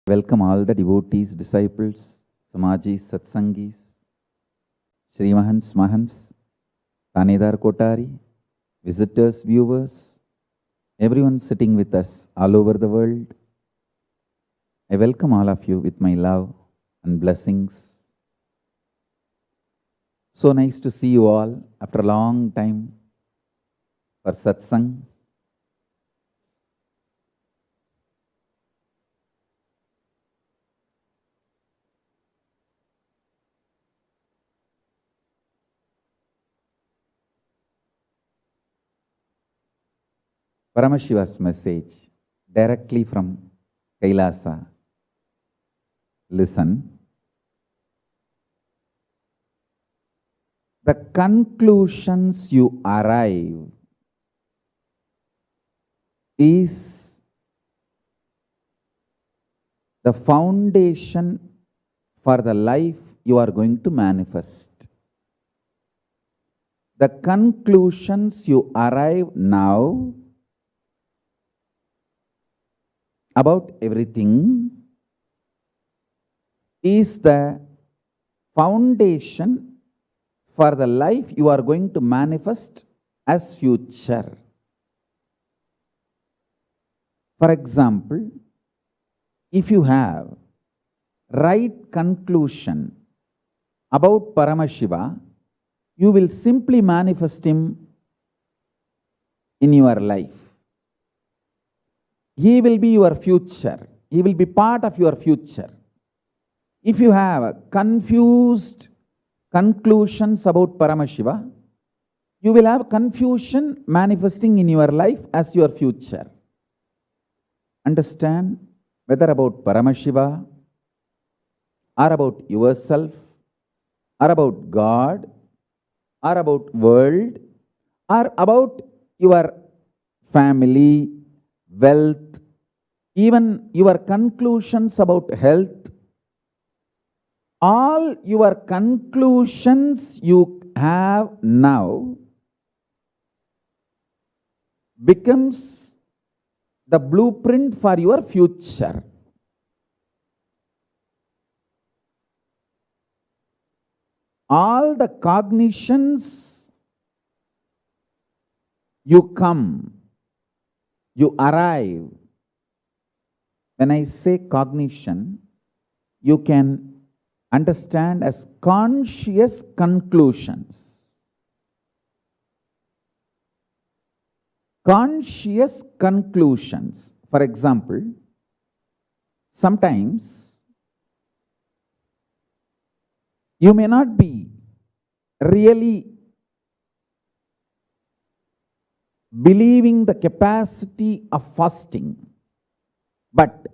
Welcome all the devotees, disciples, Samajis, Satsangis, Srimahans, Mahans, Tanedar Kotari, visitors, viewers, everyone sitting with us all over the world. I welcome all of you with my love and blessings. So nice to see you all after a long time for Satsang. Paramashiva's message directly from Kailasa. Listen. The conclusions you arrive is the foundation for the life you are going to manifest. The conclusions you arrive now about everything is the foundation for the life you are going to manifest as future. For example, if you have right conclusion about Paramashiva, you will simply manifest him in your life. He will be your future. He will be part of your future. If you have confused conclusions about Paramashiva, you will have confusion manifesting in your life as your future. Understand, whether about Paramashiva, or about yourself, or about God, or about world, or about your family, wealth, even your conclusions about health, all your conclusions you have now becomes the blueprint for your future. All the cognitions you come, you arrive. When I say cognition, you can understand as conscious conclusions. Conscious conclusions. For example, sometimes you may not be really believing the capacity of fasting, but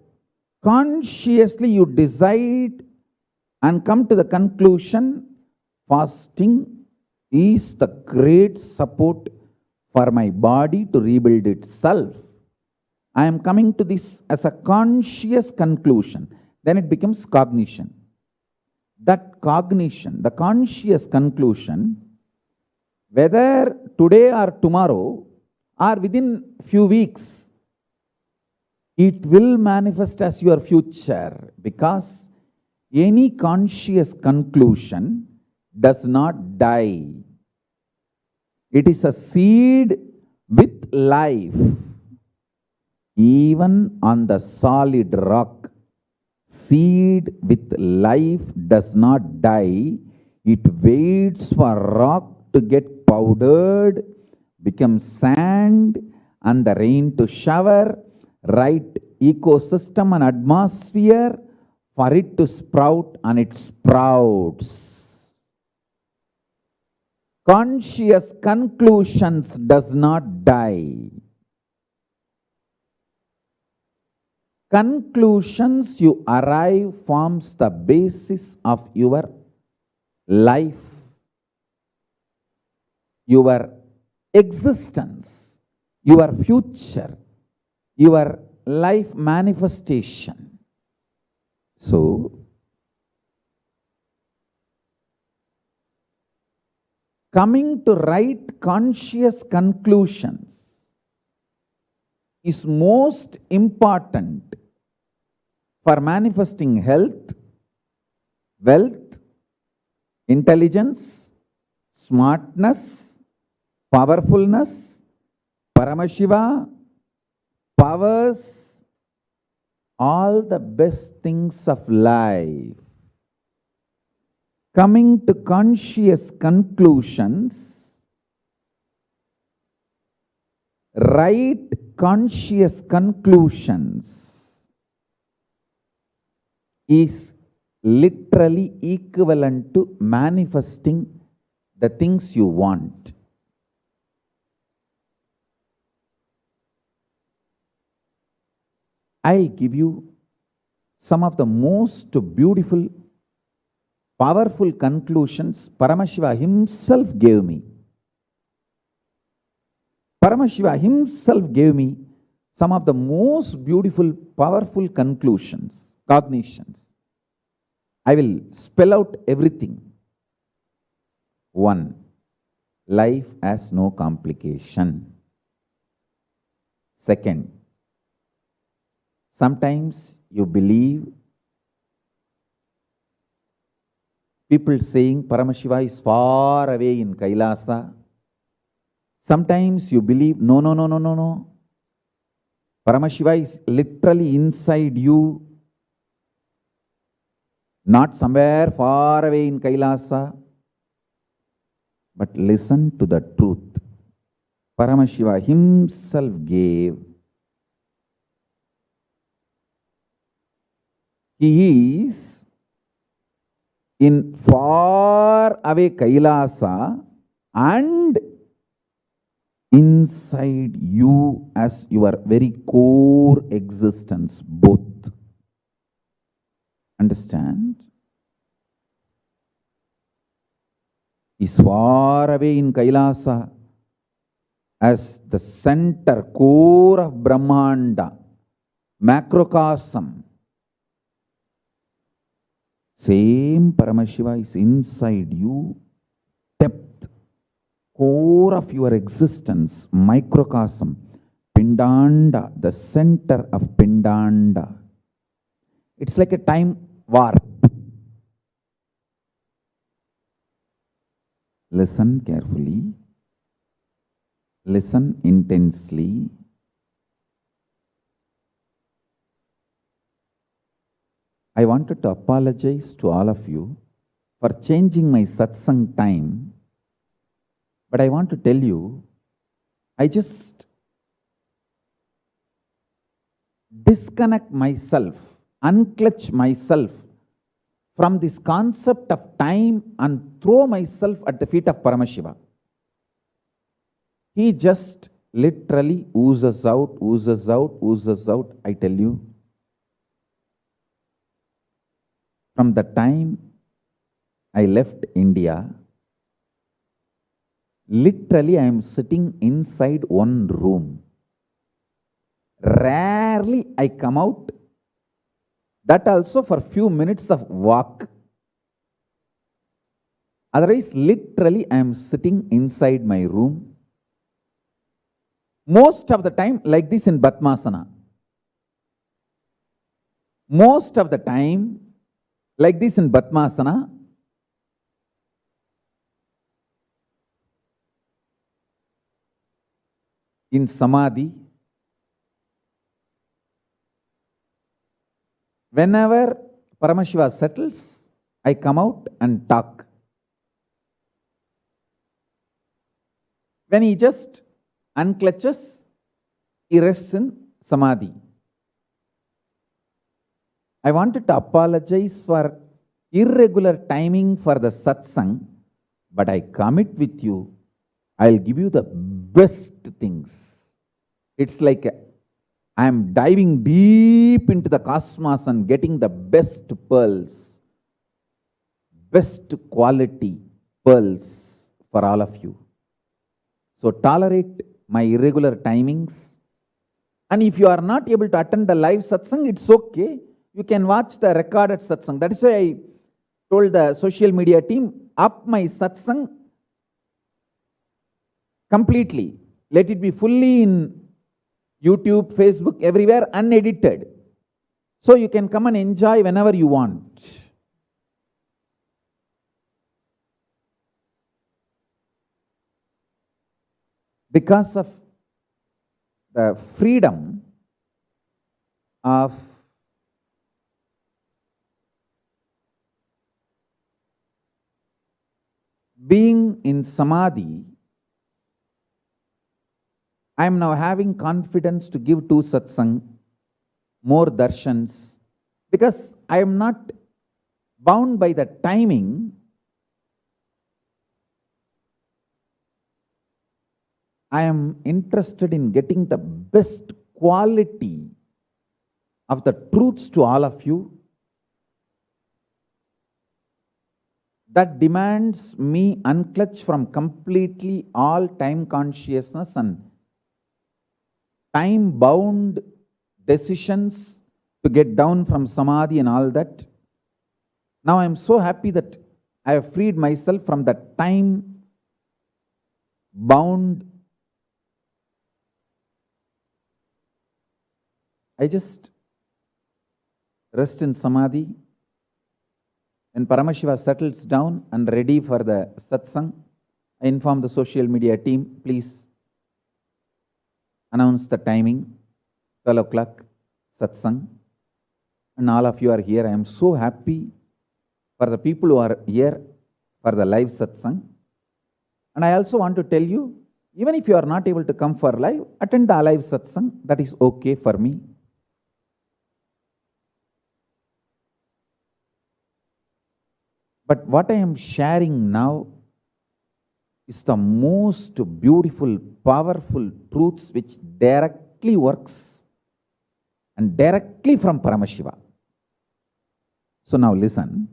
consciously you decide and come to the conclusion, fasting is the great support for my body to rebuild itself. I am coming to this as a conscious conclusion. Then it becomes cognition. That cognition, the conscious conclusion, whether today or tomorrow or within few weeks, it will manifest as your future, because any conscious conclusion does not die. It is a seed with life. Even on the solid rock, seed with life does not die. It waits for rock to get powdered, become sand, and the rain to shower, right ecosystem and atmosphere for it to sprout, and it sprouts. Conscious conclusions does not die. Conclusions you arrive forms the basis of your life, your existence, your future, your life manifestation. So, coming to right conscious conclusions is most important for manifesting health, wealth, intelligence, smartness, powerfulness, Paramashiva, powers, all the best things of life. Coming to conscious conclusions, right conscious conclusions is literally equivalent to manifesting the things you want. I'll give you some of the most beautiful, powerful conclusions Paramashiva himself gave me. Paramashiva himself gave me some of the most beautiful, powerful conclusions, cognitions. I will spell out everything. 1. Life has no complication. 2. Sometimes you believe people saying Paramashiva is far away in Kailasa. Sometimes you believe, no. Paramashiva is literally inside you, not somewhere far away in Kailasa. But listen to the truth. Paramashiva himself gave. He is in far away Kailasa and inside you as your very core existence, both. Understand? Is far away in Kailasa as the center, core of Brahmanda, macrocosm. Same Paramashiva is inside you, depth, core of your existence, microcosm, Pindanda, the center of Pindanda. It's like a time warp. Listen carefully, listen intensely. I wanted to apologize to all of you for changing my satsang time, but I want to tell you, I just disconnect myself, unclutch myself from this concept of time and throw myself at the feet of Paramashiva. He just literally oozes out, I tell you. From the time I left India, literally I am sitting inside one room. Rarely I come out, that also for few minutes of walk. Otherwise, literally I am sitting inside my room. Most of the time like this in Padmasana. Most of the time like this in Padmasana. In Samadhi. Whenever Paramashiva settles, I come out and talk. When he just unclutches, he rests in Samadhi. I wanted to apologize for irregular timing for the satsang, but I commit with you, I'll give you the best things. It's like I am diving deep into the cosmos and getting the best pearls, best quality pearls for all of you. So tolerate my irregular timings. And if you are not able to attend the live satsang, it's okay. You can watch the recorded satsang. That is why I told the social media team, up my satsang completely. Let it be fully in YouTube, Facebook, everywhere, unedited. So you can come and enjoy whenever you want. Because of the freedom of being in samadhi, I am now having confidence to give two satsang, more darshans, because I am not bound by the timing. I am interested in getting the best quality of the truths to all of you. That demands me unclutch from completely all time consciousness and time-bound decisions to get down from samadhi and all that. Now I am so happy that I have freed myself from that time-bound. I just rest in samadhi. When Paramashiva settles down and ready for the satsang, I inform the social media team, please announce the timing, 12 o'clock, satsang. And all of you are here. I am so happy for the people who are here for the live satsang. And I also want to tell you, even if you are not able to come for live, attend the live satsang. That is okay for me. But what I am sharing now is the most beautiful, powerful truths which directly works and directly from Paramashiva. So now listen.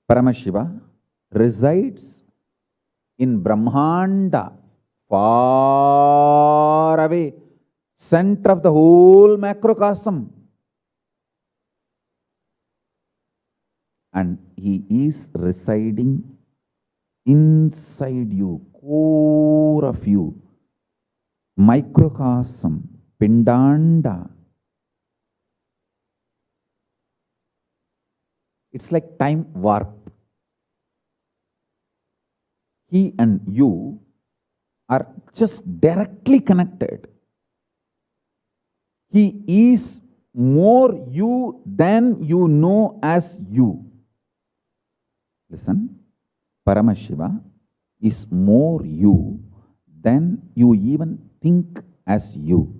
Paramashiva resides in Brahmanda, far away, center of the whole macrocosm. And he is residing inside you, core of you, microcosm, Pindanda. It's like time warp. He and you are just directly connected. He is more you than you know as you. Listen, Paramashiva is more you than you even think as you.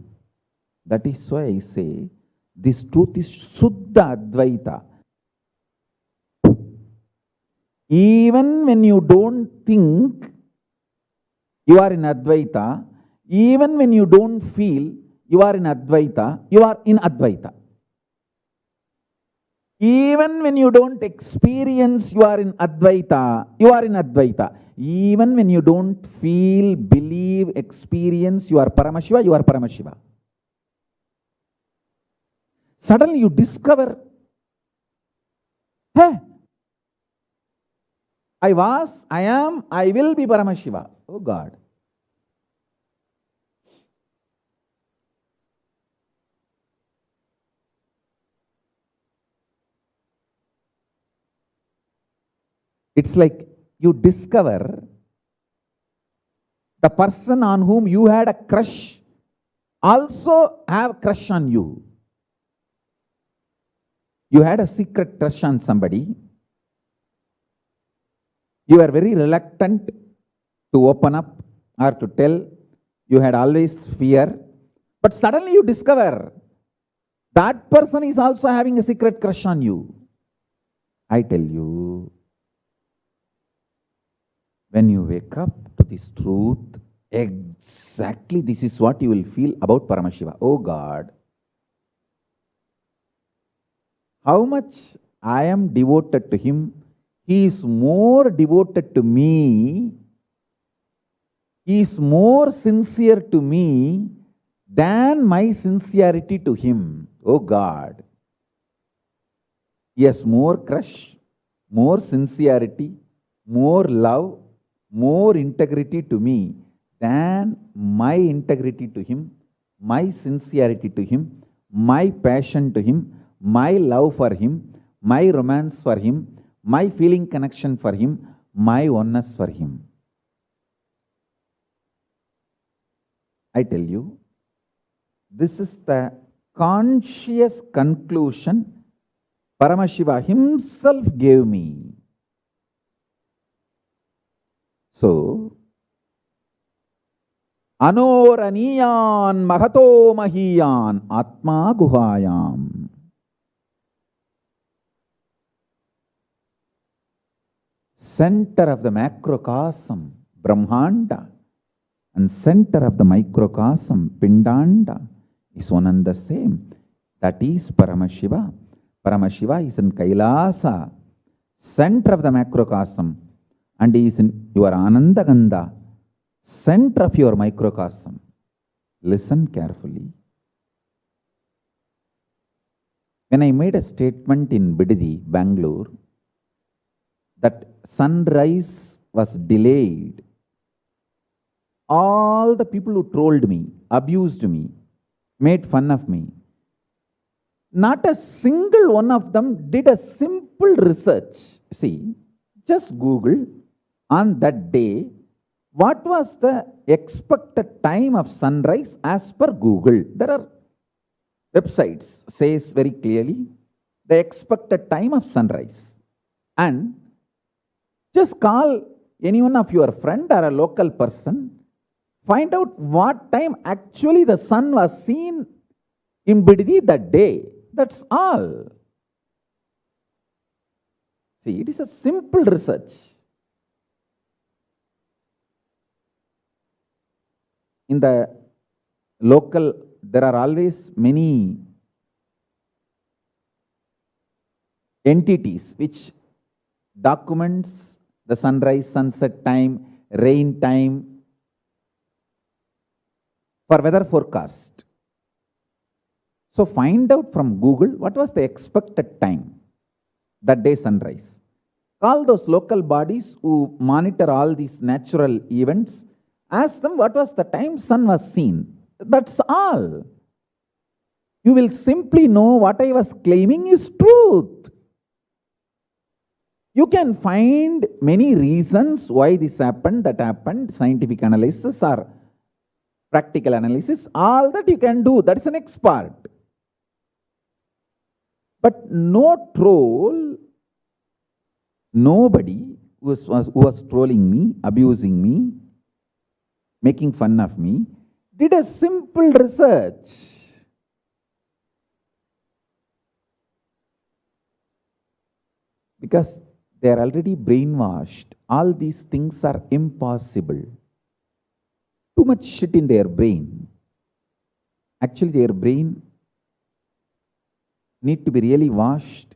That is why I say this truth is Suddha Advaita. Even when you don't think you are in Advaita, even when you don't feel you are in Advaita, you are in Advaita. Even when you don't experience you are in Advaita, you are in Advaita. Even when you don't feel, believe, experience you are Paramashiva, you are Paramashiva. Suddenly you discover, hey, I was, I am, I will be Paramashiva. Oh God. It's like you discover the person on whom you had a crush also have crush on you. You had a secret crush on somebody. You were very reluctant to open up or to tell. You had always fear. But suddenly you discover that person is also having a secret crush on you. I tell you, when you wake up to this truth, exactly this is what you will feel about Paramashiva. Oh God, how much I am devoted to him. He is more devoted to me. He is more sincere to me than my sincerity to him. Oh God. He has more crush, more sincerity, more love, more integrity to me than my integrity to him, my sincerity to him, my passion to him, my love for him, my romance for him, my feeling connection for him, my oneness for him. I tell you, this is the conscious conclusion Paramashiva himself gave me. So, Anoraniyan Mahato Mahiyan Atma Guhayam. Center of the macrocosm, Brahmanda, and center of the microcosm, Pindanda, is one and the same. That is Paramashiva. Paramashiva is in Kailasa, center of the macrocosm, and he is in your Anandaganda, center of your microcosm. Listen carefully. When I made a statement in Bididi, Bangalore, that sunrise was delayed, all the people who trolled me, abused me, made fun of me, not a single one of them did a simple research. See, just Google on that day, what was the expected time of sunrise as per Google? There are websites says very clearly the expected time of sunrise. And just call any one of your friend or a local person, find out what time actually the sun was seen in Bididi that day. That's all. See, it is a simple research. In the local, there are always many entities which documents the sunrise, sunset time, rain time for weather forecast. So find out from Google what was the expected time that day sunrise. Call those local bodies who monitor all these natural events. Ask them what was the time sun was seen. That's all. You will simply know what I was claiming is truth. You can find many reasons why this happened, that happened, scientific analysis or practical analysis, all that you can do. That is an expert. But no troll, nobody who was trolling me, abusing me, making fun of me, did a simple research. Because they are already brainwashed. All these things are impossible. Too much shit in their brain. Actually, their brain need to be really washed.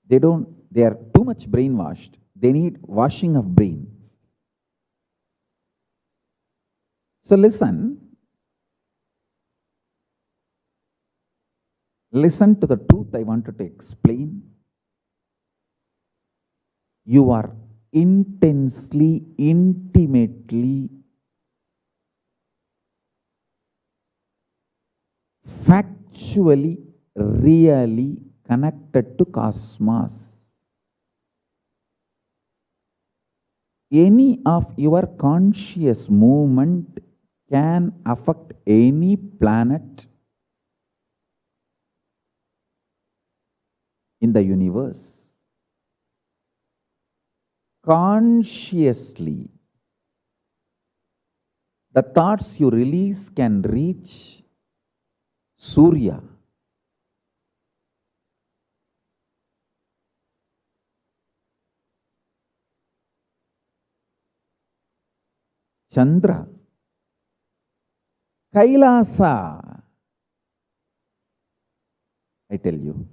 They are too much brainwashed. They need washing of brain. So listen to the truth I wanted to explain. You are intensely, intimately, factually, really connected to cosmos. Any of your conscious movement can affect any planet in the universe. Consciously, the thoughts you release can reach Surya. Chandra, Kailasa. I tell you,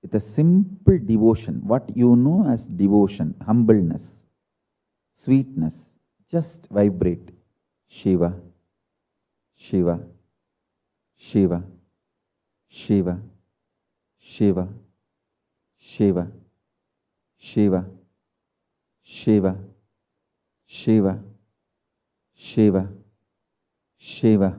with a simple devotion, what you know as devotion, humbleness, sweetness, just vibrate. Shiva, Shiva, Shiva, Shiva, Shiva, Shiva, Shiva, Shiva, Shiva, Shiva, Shiva,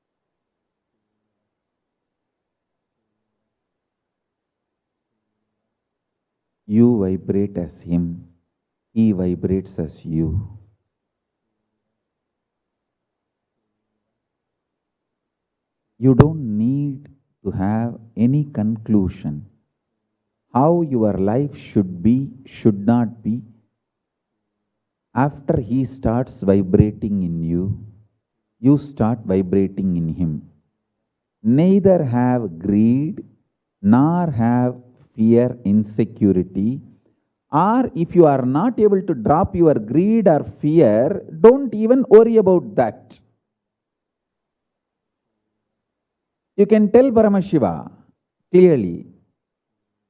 You vibrate as him. He vibrates as you. You don't need to have any conclusion. How your life should be, should not be. After he starts vibrating in you, you start vibrating in him. Neither have greed, nor have fear, insecurity, or if you are not able to drop your greed or fear, don't even worry about that. You can tell Paramashiva clearly,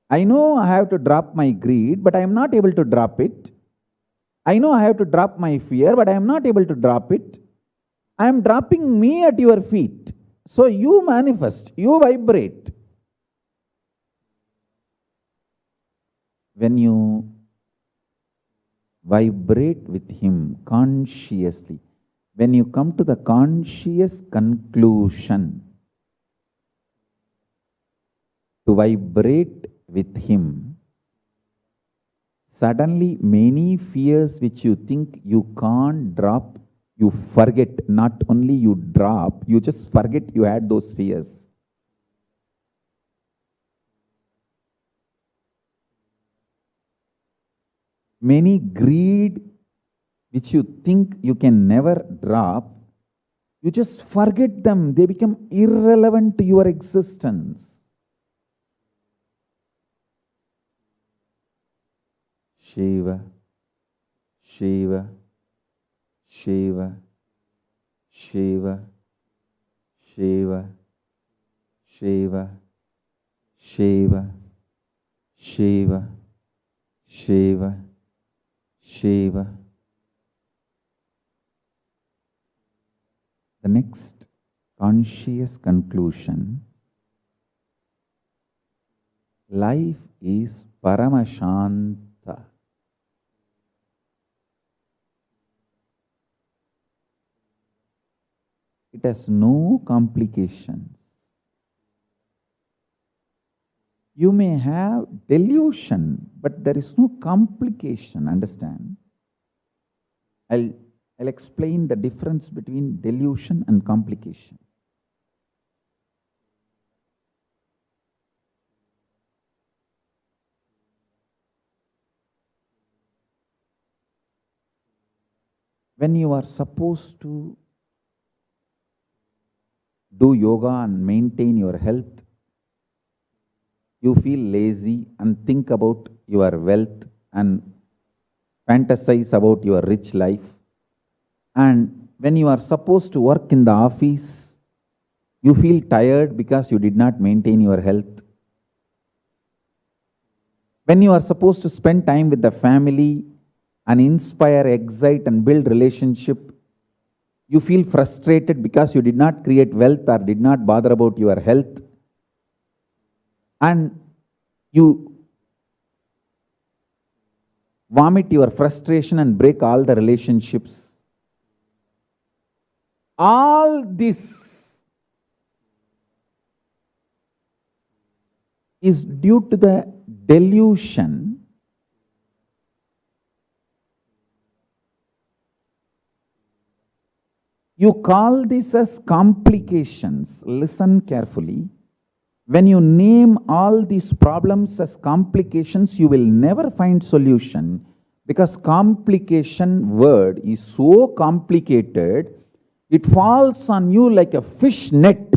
I know I have to drop my greed, but I am not able to drop it. I know I have to drop my fear, but I am not able to drop it. I am dropping me at your feet. So you manifest, you vibrate. When you vibrate with him consciously, when you come to the conscious conclusion to vibrate with him, suddenly many fears which you think you can't drop, you forget. Not only you drop, you just forget you had those fears. Many greed which you think you can never drop, you just forget them. They become irrelevant to your existence. Shiva, Shiva, Shiva, Shiva, Shiva, Shiva, Shiva, Shiva, Shiva, Shiva. The next conscious conclusion, life is Paramashanta. It has no complications. You may have delusion, but there is no complication, understand? I'll explain the difference between delusion and complication. When you are supposed to do yoga and maintain your health, you feel lazy and think about your wealth and fantasize about your rich life. And when you are supposed to work in the office, you feel tired because you did not maintain your health. When you are supposed to spend time with the family and inspire, excite and build relationship, you feel frustrated because you did not create wealth or did not bother about your health. And you vomit your frustration and break all the relationships. All this is due to the delusion you call this as complications. Listen carefully. When you name all these problems as complications, you will never find solution, because complication word is so complicated, it falls on you like a fish net.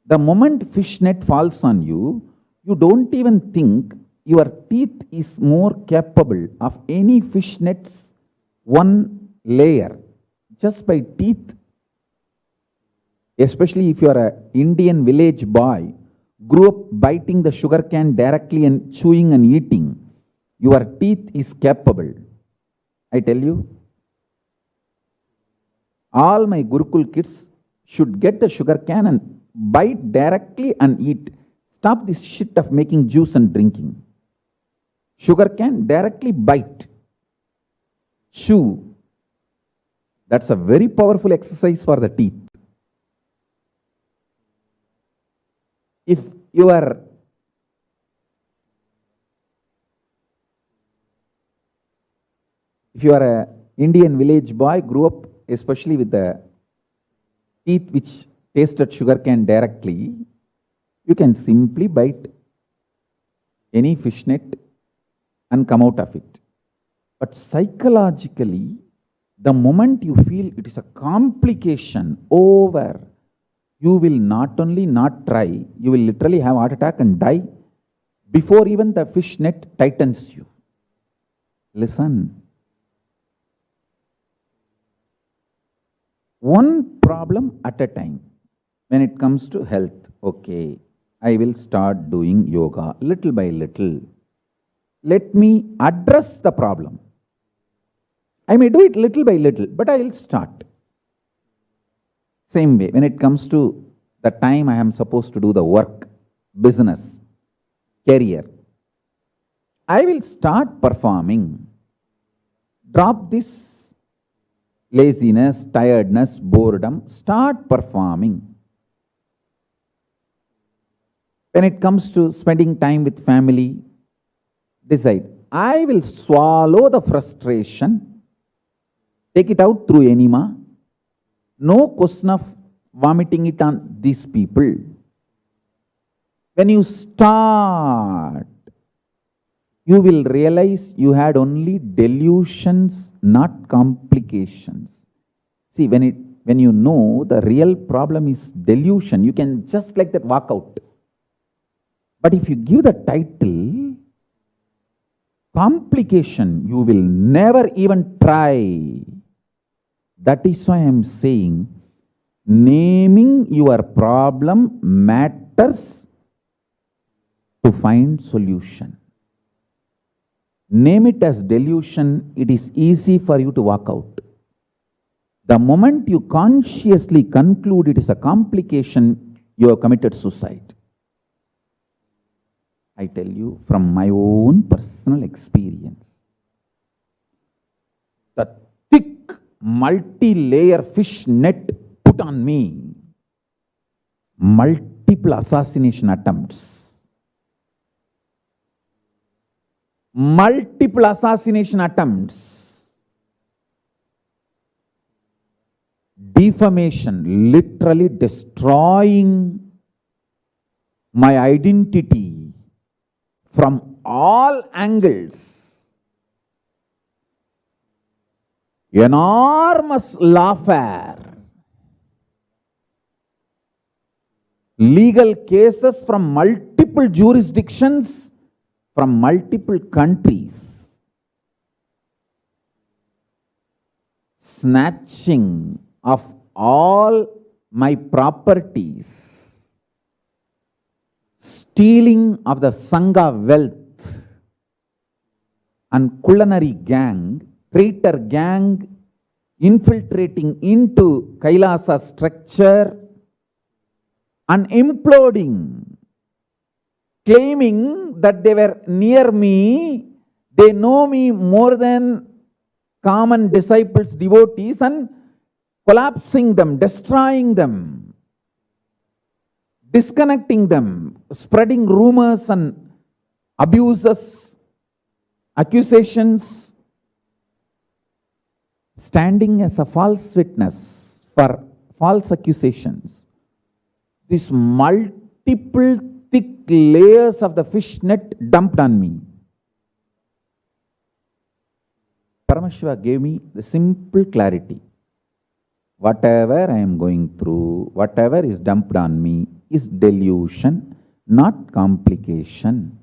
The moment fish net falls on you, you don't even think your teeth is more capable of any fish net's one layer. Just by teeth, especially if you are an Indian village boy, grew up biting the sugar cane directly and chewing and eating, your teeth is capable. I tell you, all my Gurukul kids should get the sugar cane and bite directly and eat. Stop this shit of making juice and drinking. Sugar cane, directly bite. Chew. That's a very powerful exercise for the teeth. If your If you are a Indian village boy, grew up especially with the teeth which tasted sugarcane directly, you can simply bite any fish net and come out of it. But psychologically, the moment you feel it is a complication over, you will not only not try, you will literally have heart attack and die before even the fish net tightens you. Listen. One problem at a time. When it comes to health, okay, I will start doing yoga little by little. Let me address the problem. I may do it little by little, but I will start. Same way, when it comes to the time I am supposed to do the work, business, career, I will start performing. Drop this laziness, tiredness, boredom, start performing. When it comes to spending time with family, decide, I will swallow the frustration, take it out through enema. No question of vomiting it on these people. When you start, you will realize you had only delusions, not complications. See, when you know the real problem is delusion, you can just like that walk out. But if you give the title, complication, you will never even try. That is why I am saying, naming your problem matters to find solution. Name it as delusion, it is easy for you to walk out. The moment you consciously conclude it is a complication, you have committed suicide. I tell you from my own personal experience. The thick, multi-layer fish net put on me, multiple assassination attempts. Multiple assassination attempts. Defamation, literally destroying my identity from all angles. Enormous lawfare. Legal cases from multiple jurisdictions, from multiple countries. Snatching of all my properties. Stealing of the Sangha wealth. And culinary gang, traitor gang, infiltrating into Kailasa structure and imploding, claiming that they were near me, they know me more than common disciples, devotees, and collapsing them, destroying them, disconnecting them, spreading rumors and abuses, accusations, standing as a false witness for false accusations. These multiple thick layers of the fish net dumped on me. Paramashiva gave me the simple clarity. Whatever I am going through, whatever is dumped on me is delusion, not complication.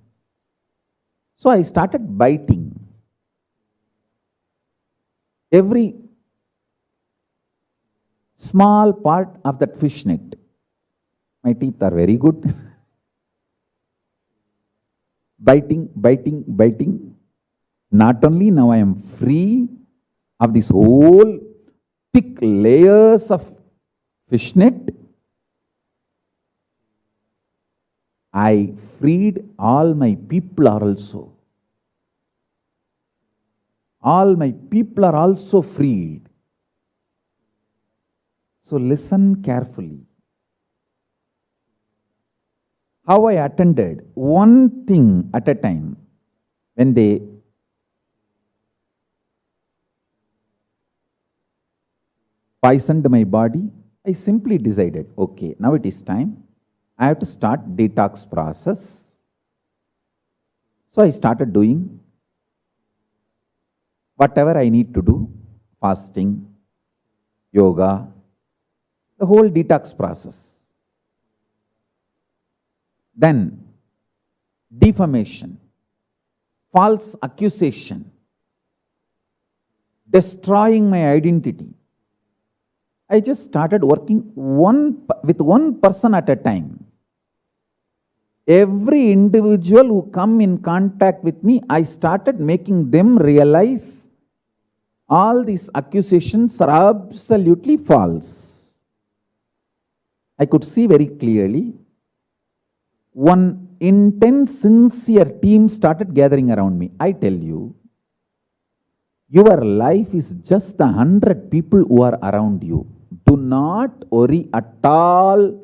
So I started biting. Every small part of that fish net. My teeth are very good. Biting, biting, biting. Not only now I am free of this whole thick layers of fish net, I freed all my people are also. All my people are also freed. So listen carefully. How I attended one thing at a time. When they poisoned my body, I simply decided, okay, now it is time. I have to start detox process. So I started doing whatever I need to do, fasting, yoga, the whole detox process. Then defamation, false accusation, destroying my identity. I just started working with one person at a time. Every individual who come in contact with me, I started making them realize all these accusations are absolutely false. I could see very clearly one intense, sincere team started gathering around me. I tell you, your life is just the 100 people who are around you. Do not worry at all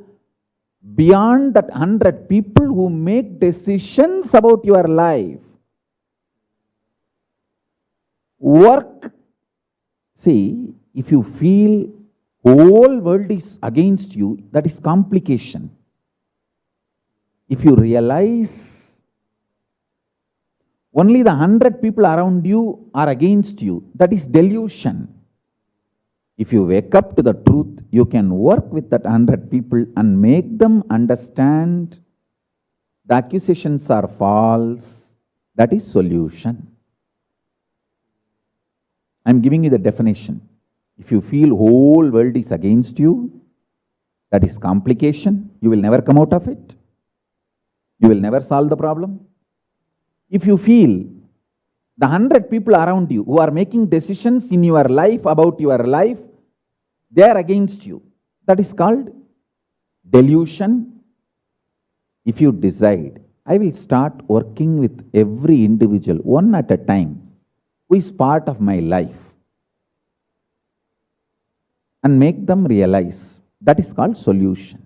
beyond that 100 people who make decisions about your life. Work. See, if you feel whole world is against you, that is complication. If you realize only the 100 people around you are against you, that is delusion. If you wake up to the truth, you can work with that 100 people and make them understand the accusations are false. That is solution. I am giving you the definition. If you feel whole world is against you, that is complication. You will never come out of it. You will never solve the problem. If you feel the 100 people around you who are making decisions in your life about your life, they are against you. That is called delusion. If you decide, I will start working with every individual, one at a time, who is part of my life, and make them realize, that is called solution.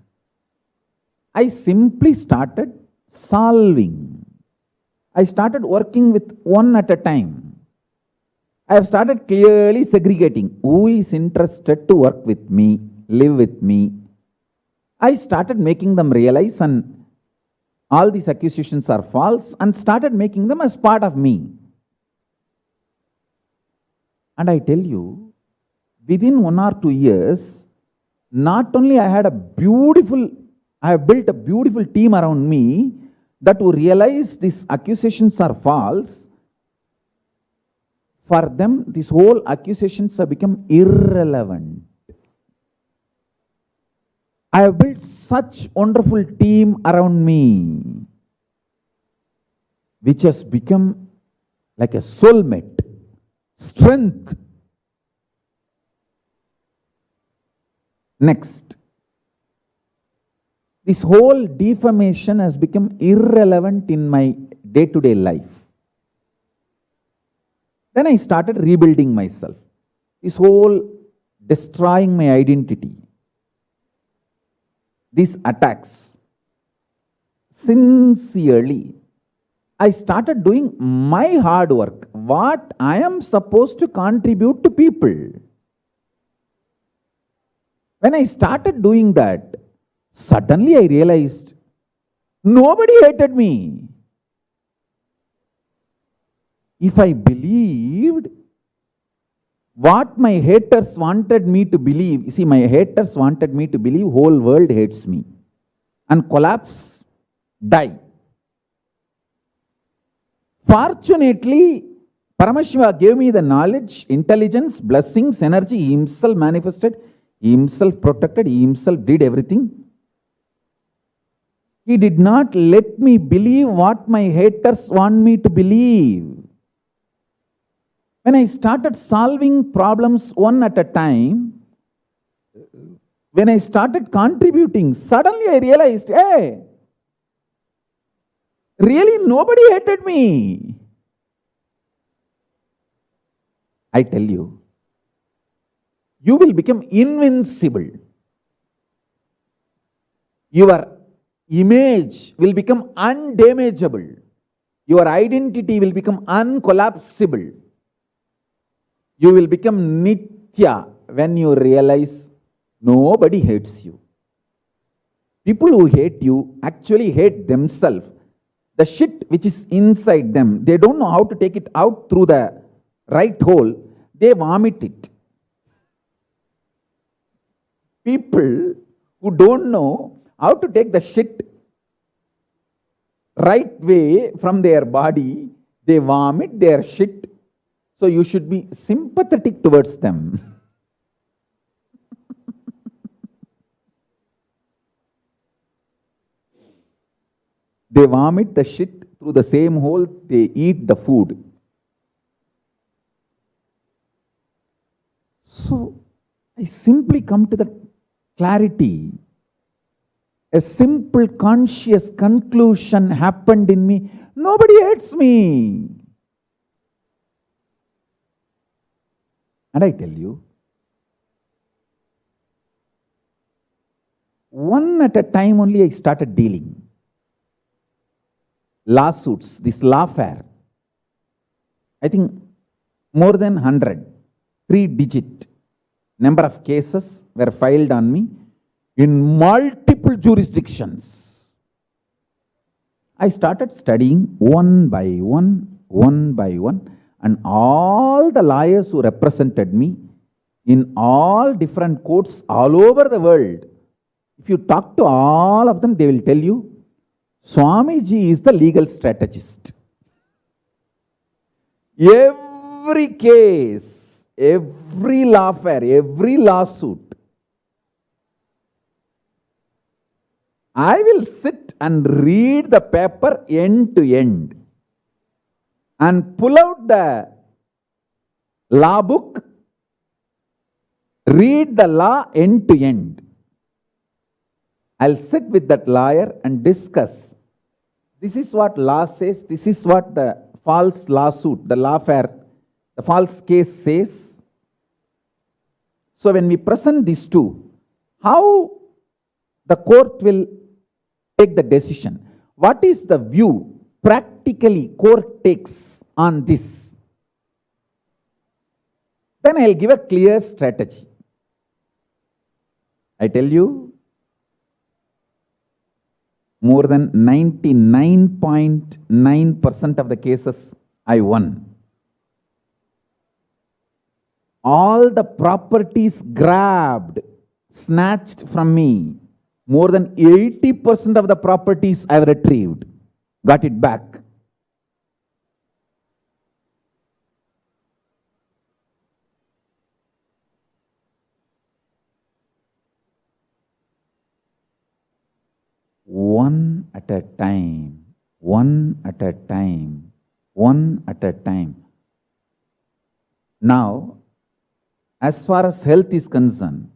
I simply started solving. I started working with one at a time. I have started clearly segregating who is interested to work with me, live with me. I started making them realize and all these accusations are false and started making them as part of me. And I tell you, within 1 or 2 years, not only I have built a beautiful team around me that will realize these accusations are false. For them, these whole accusations have become irrelevant. I have built such wonderful team around me, which has become like a soulmate, strength. Next, this whole defamation has become irrelevant in my day-to-day life. Then I started rebuilding myself. This whole destroying my identity, these attacks, sincerely, I started doing my hard work, what I am supposed to contribute to people. When I started doing that, suddenly I realized nobody hated me. If I believed what my haters wanted me to believe, see, my haters wanted me to believe whole world hates me and collapse, die. Fortunately, Paramashiva gave me the knowledge, intelligence, blessings, energy. He himself manifested, he himself protected, he himself did everything. He did not let me believe what my haters want me to believe. When I started solving problems one at a time, when I started contributing, suddenly I realized, hey, really nobody hated me. I tell you, you will become invincible. Your image will become undamageable. Your identity will become uncollapsible. You will become Nithya, when you realize nobody hates you. People who hate you actually hate themselves. The shit which is inside them, they don't know how to take it out through the right hole. They vomit it. People who don't know how to take the shit right way from their body, they vomit their shit. So you should be sympathetic towards them. They vomit the shit through the same hole they eat the food. So I simply come to the clarity. A simple conscious conclusion happened in me. Nobody hates me. And I tell you, one at a time only I started dealing. Lawsuits, this lawfare, I think more than 100, 3-digit number of cases were filed on me in multiple jurisdictions. I started studying one by one, and all the lawyers who represented me in all different courts all over the world, if you talk to all of them, they will tell you, Swamiji is the legal strategist. Every case, every lawfare, every lawsuit, I will sit and read the paper end to end and pull out the law book, read the law end to end. I'll sit with that lawyer and discuss. This is what law says. This is what the false lawsuit, the lawfare, the false case says. So when we present these two, how the court will take the decision? What is the view practically court takes on this? Then I'll give a clear strategy. I tell you, more than 99.9% of the cases I won. All the properties grabbed, snatched from me, more than 80% of the properties I have retrieved, got it back. One at a time, one at a time, one at a time. Now, as far as health is concerned,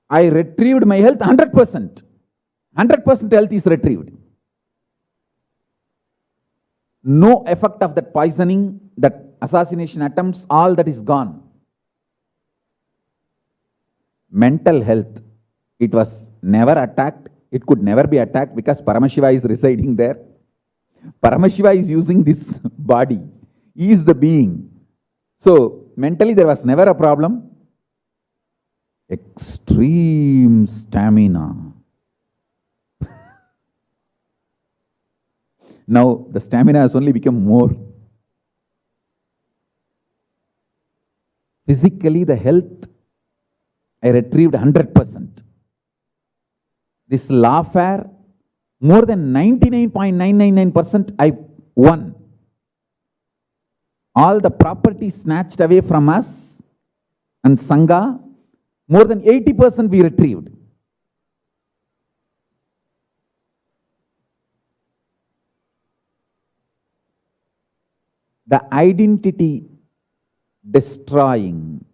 I retrieved my health 100%. 100% health is retrieved. No effect of that poisoning, that assassination attempts, all that is gone. Mental health, it was never attacked. It could never be attacked because Paramashiva is residing there. Paramashiva is using this body. He is the being. So, mentally there was never a problem. Extreme stamina. Now, the stamina has only become more. Physically, the health, I retrieved 100%. This lawfare, more than 99.999% I won. All the property snatched away from us and Sangha, more than 80% we retrieved. The identity destroying,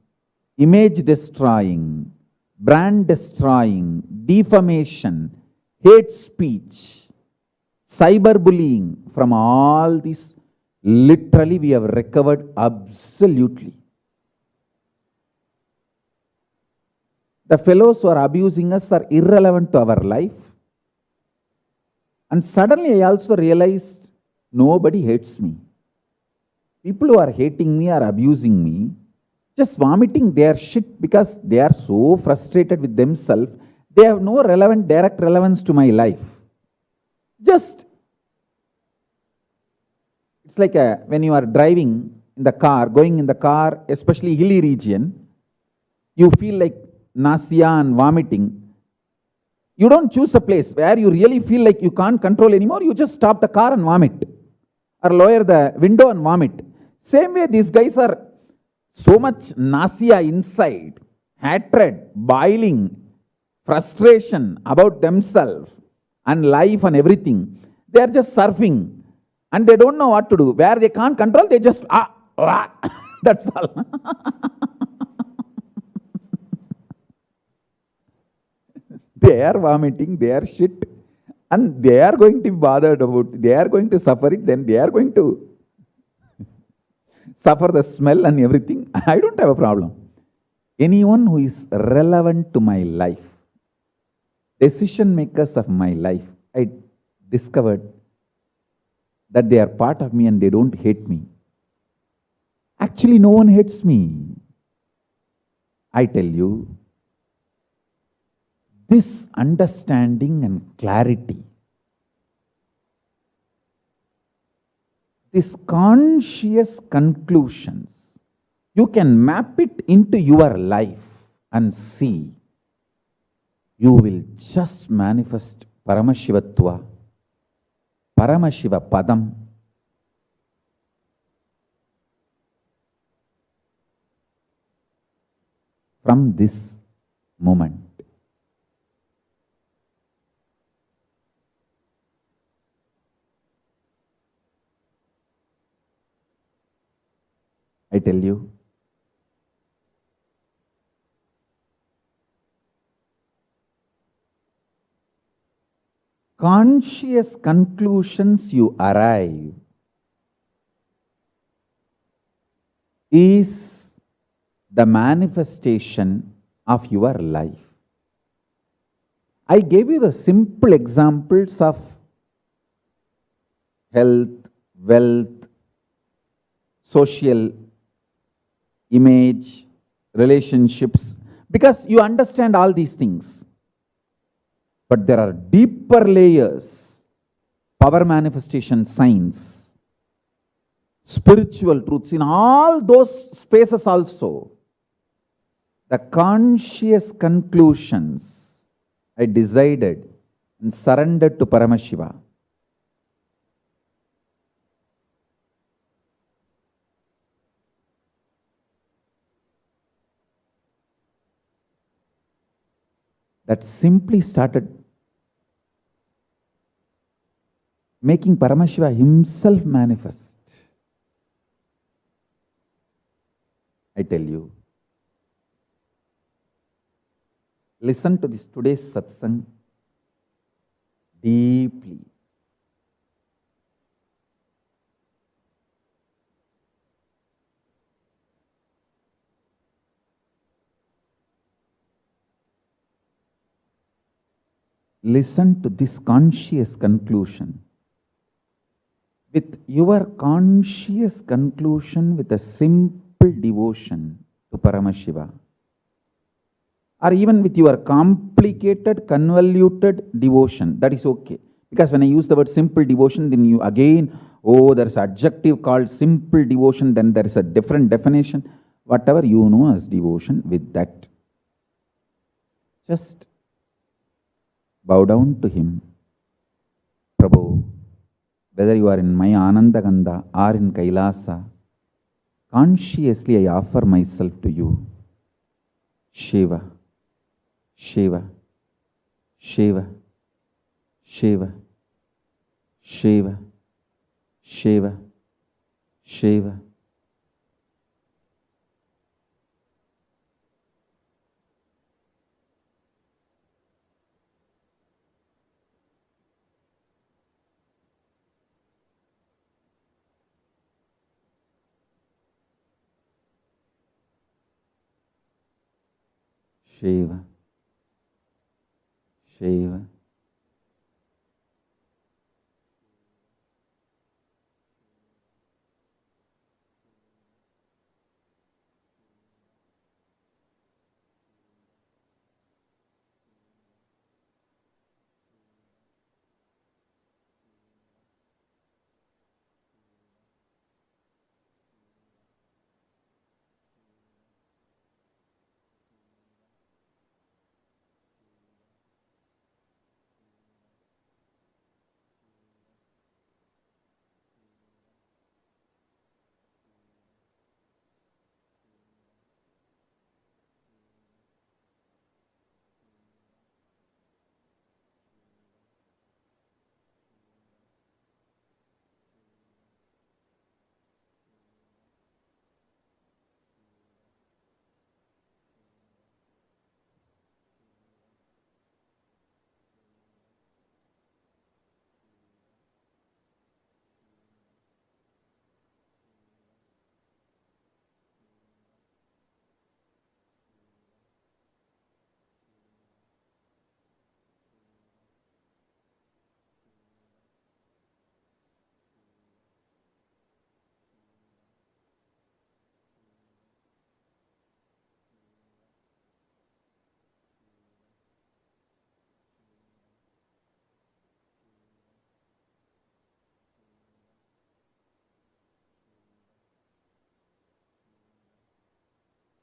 image destroying, brand destroying, defamation, hate speech, cyberbullying, from all this, literally we have recovered absolutely. The fellows who are abusing us are irrelevant to our life. And suddenly I also realized nobody hates me. People who are hating me or abusing me, just vomiting their shit because they are so frustrated with themselves. They have no direct relevance to my life. Just, it's like when you are driving in the car, going in the car, especially hilly region, you feel like nausea and vomiting. You don't choose a place where you really feel like you can't control anymore. You just stop the car and vomit, or lower the window and vomit. Same way, these guys are so much nausea inside, hatred, boiling, frustration about themselves and life and everything. They are just surfing and they don't know what to do. Where they can't control, they just, that's all. They are vomiting, they are shit, and they are going to be bothered about it. They are going to suffer it, then they are going to suffer the smell and everything. I don't have a problem. Anyone who is relevant to my life, decision makers of my life, I discovered that they are part of me and they don't hate me. Actually, no one hates me. I tell you, this understanding and clarity, these conscious conclusions, you can map it into your life and see, you will just manifest Paramashivatva, Paramashiva Padam. From this moment. I tell you, conscious conclusions you arrive is the manifestation of your life. I gave you the simple examples of health, wealth, social image, relationships, because you understand all these things. But there are deeper layers, power manifestation science, spiritual truths in all those spaces also. The conscious conclusions I decided and surrendered to Paramashiva. That simply started making Paramashiva himself manifest. I tell you, listen to this today's satsang deeply. Listen to this conscious conclusion. With your conscious conclusion, with a simple devotion to Paramashiva, or even with your complicated, convoluted devotion, that is okay. Because when I use the word simple devotion, then you again, there's an adjective called simple devotion, then there is a different definition. Whatever you know as devotion, with that, just bow down to him. Prabhu, whether you are in my Ananda Gandha or in Kailasa, consciously I offer myself to you. Shiva, Shiva, Shiva, Shiva, Shiva, Shiva, Shiva. Shiva, Shiva,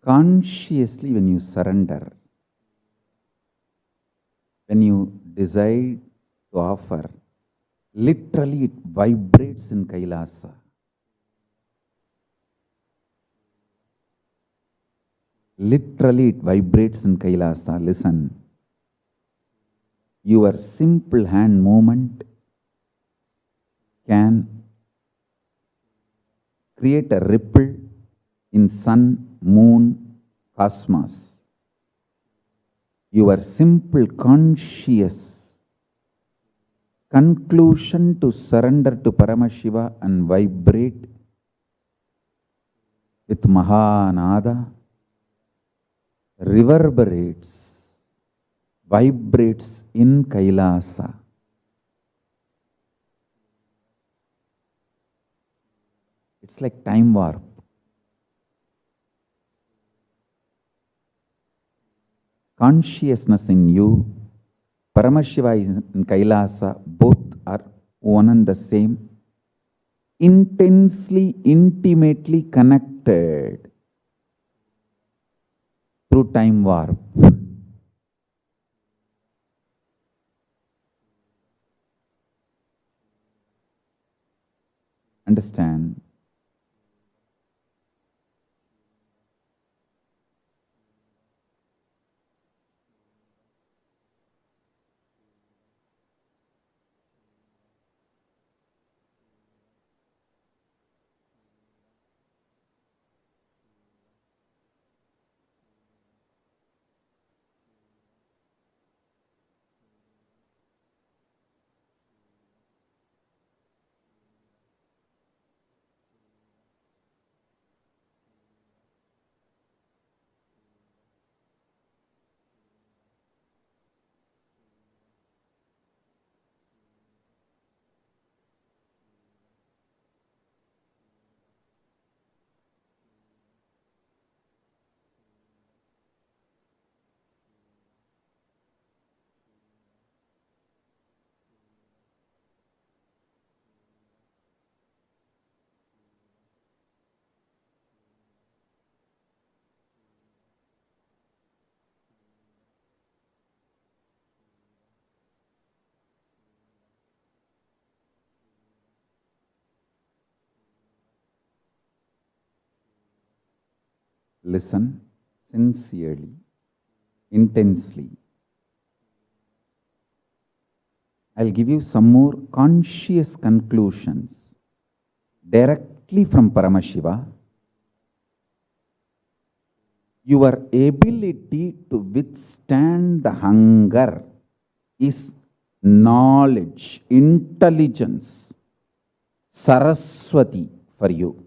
Consciously, when you surrender, when you decide to offer, literally it vibrates in Kailasa. Literally it vibrates in Kailasa. Listen. Your simple hand movement can create a ripple in sun, moon, cosmos. Your simple conscious conclusion to surrender to Paramashiva and vibrate with Mahanada reverberates, vibrates in Kailasa. It's like time warp. Consciousness in you, Paramashiva is in Kailasa, both are one and the same, intensely, intimately connected through time warp. Understand? Listen sincerely, intensely. I'll give you some more conscious conclusions directly from Paramashiva. Your ability to withstand the hunger is knowledge, intelligence, Saraswati for you.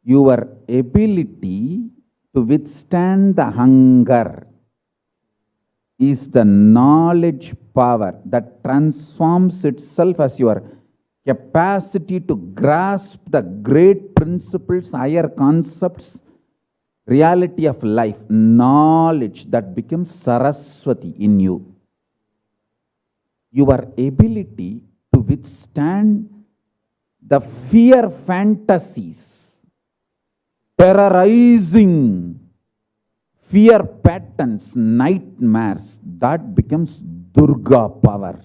Your ability to withstand the hunger is the knowledge power that transforms itself as your capacity to grasp the great principles, higher concepts, reality of life, knowledge that becomes Saraswati in you. Your ability to withstand the fear fantasies, terrorizing fear patterns, nightmares, that becomes Durga power,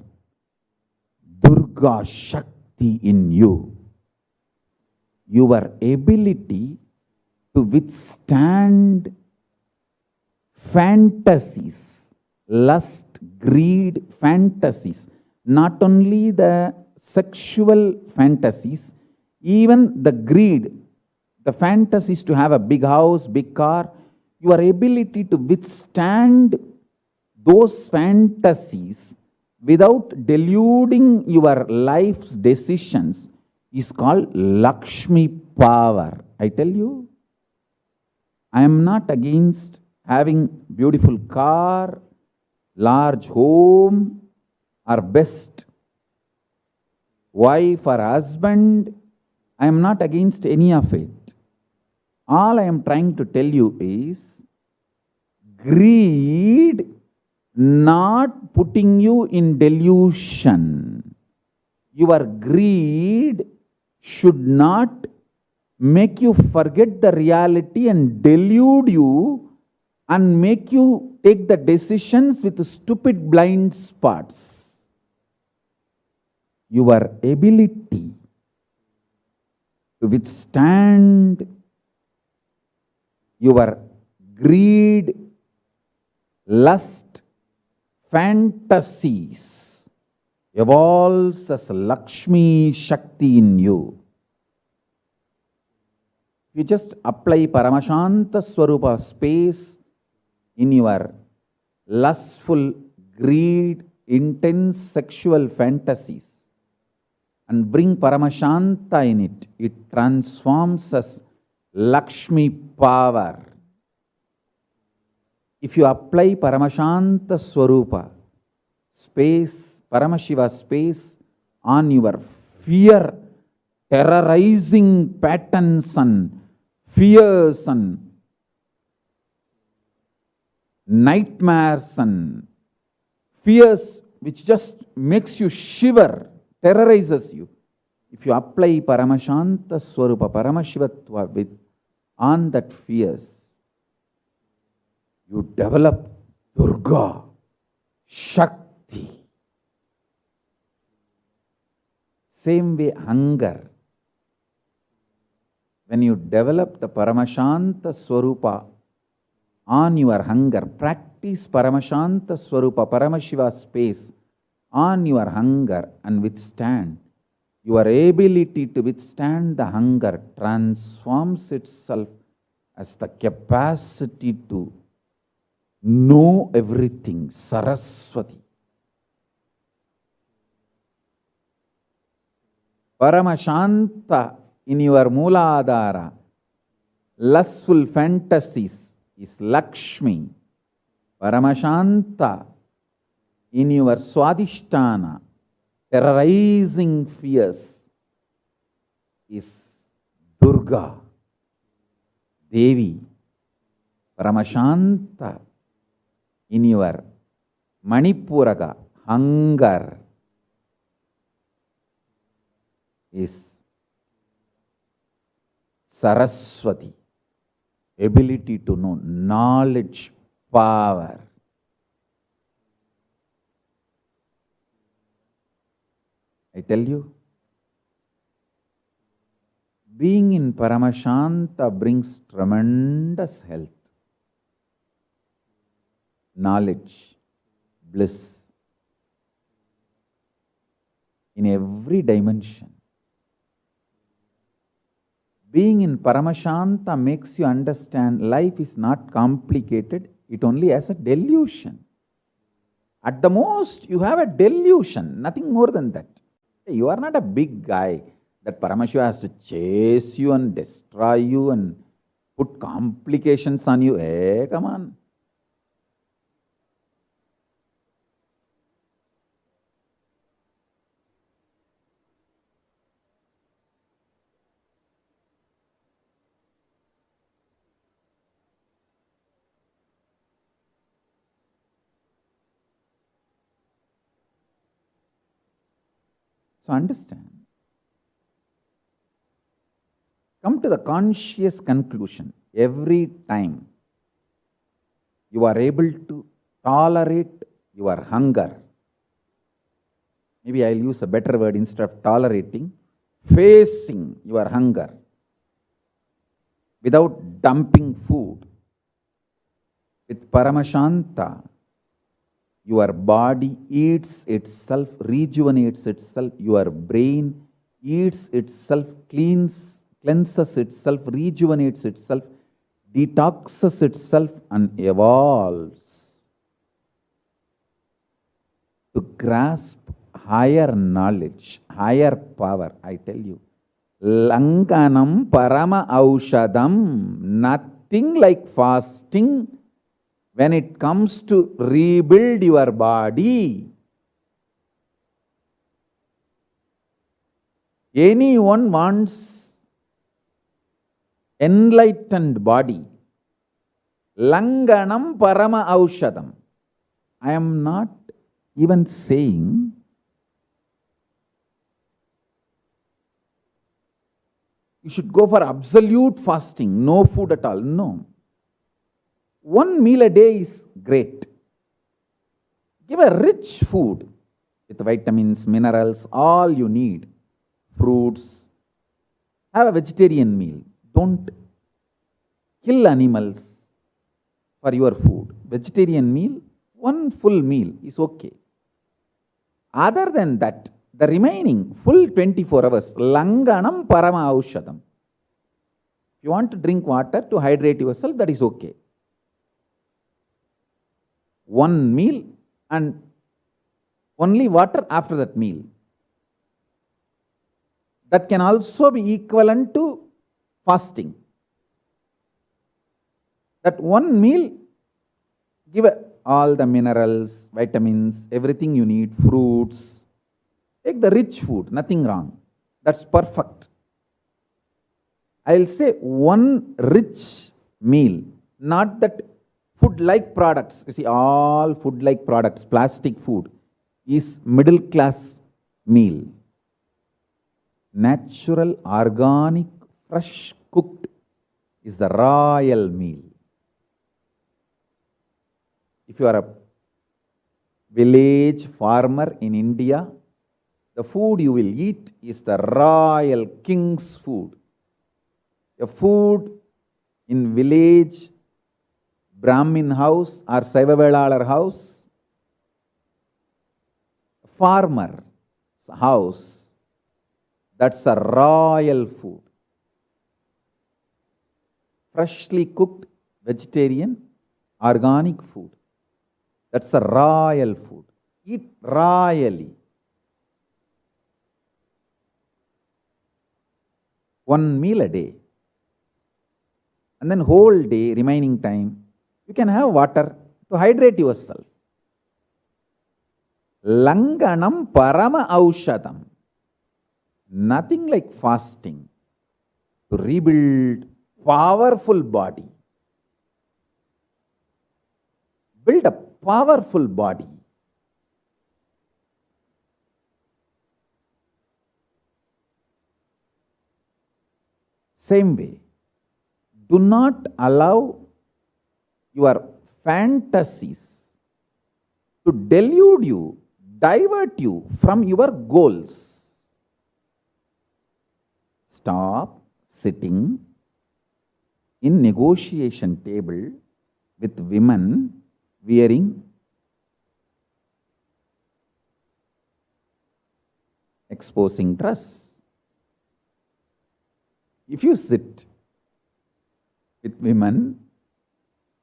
Durga Shakti in you. Your ability to withstand fantasies, lust, greed fantasies, not only the sexual fantasies, even the greed, the fantasies to have a big house, big car, your ability to withstand those fantasies without deluding your life's decisions is called Lakshmi power. I tell you, I am not against having beautiful car, large home, or best wife or husband. I am not against any of it. All I am trying to tell you is greed not putting you in delusion. Your greed should not make you forget the reality and delude you and make you take the decisions with stupid blind spots. Your ability to withstand your greed, lust, fantasies evolves as Lakshmi Shakti in you. You just apply Paramashanta Swarupa space in your lustful greed, intense sexual fantasies and bring Paramashanta in it. It transforms as Lakshmi power. If you apply Paramashanta Swarupa space, Paramashiva space on your fear, terrorizing patterns and fears and nightmares and fears which just makes you shiver, terrorizes you. If you apply Paramashanta Swarupa, Paramashivatva with on that fears, you develop Durga, Shakti. Same way hunger. When you develop the Paramashanta Swarupa on your hunger, practice Paramashanta Swarupa, Paramashiva space on your hunger and withstand. Your ability to withstand the hunger transforms itself as the capacity to know everything, Saraswati. Paramashanta in your Mooladhara, lustful fantasies is Lakshmi. Paramashanta in your Swadhisthana, terrorizing fears, is Durga, Devi. Paramashanta in your Manipuraga, hunger, is Saraswati, ability to know, knowledge, power. I tell you, being in Paramashanta brings tremendous health, knowledge, bliss in every dimension. Being in Paramashanta makes you understand life is not complicated, it only has a delusion. At the most, you have a delusion, nothing more than that. You are not a big guy that Paramashiva has to chase you and destroy you and put complications on you. Hey, come on. So understand. Come to the conscious conclusion. Every time you are able to tolerate your hunger, maybe I'll use a better word instead of tolerating, facing your hunger without dumping food, with Paramashanta, your body eats itself, rejuvenates itself, your brain eats itself, cleanses itself, rejuvenates itself, detoxes itself and evolves to grasp higher knowledge, higher power. I tell you, Lankanam Parama Aushadam, nothing like fasting when it comes to rebuild your body. Anyone wants enlightened body, Langanam Parama Aushadam. I am not even saying you you should go for absolute fasting, no food at all. No. One meal a day is great. Give a rich food with vitamins, minerals, all you need. Fruits. Have a vegetarian meal. Don't kill animals for your food. Vegetarian meal, one full meal is okay. Other than that, the remaining full 24 hours, langanam parama aushadam. If you want to drink water to hydrate yourself, that is okay. One meal and only water after that meal. That can also be equivalent to fasting. That one meal, give all the minerals, vitamins, everything you need, fruits. Take the rich food, nothing wrong. That's perfect. I will say one rich meal, not that food-like products. You see, all food-like products, plastic food, is middle-class meal. Natural, organic, fresh cooked is the royal meal. If you are a village farmer in India, the food you will eat is the royal king's food. A food in village, Brahmin house or Saivavelalar house, farmer house, that's a royal food. Freshly cooked, vegetarian, organic food. That's a royal food. Eat royally. One meal a day. And then whole day, remaining time, you can have water to hydrate yourself. Langanam parama aushadam. Nothing like fasting to rebuild powerful body. Build a powerful body. Same way, do not allow your fantasies to delude you, divert you from your goals. Stop sitting in negotiation table with women wearing exposing dress. If you sit with women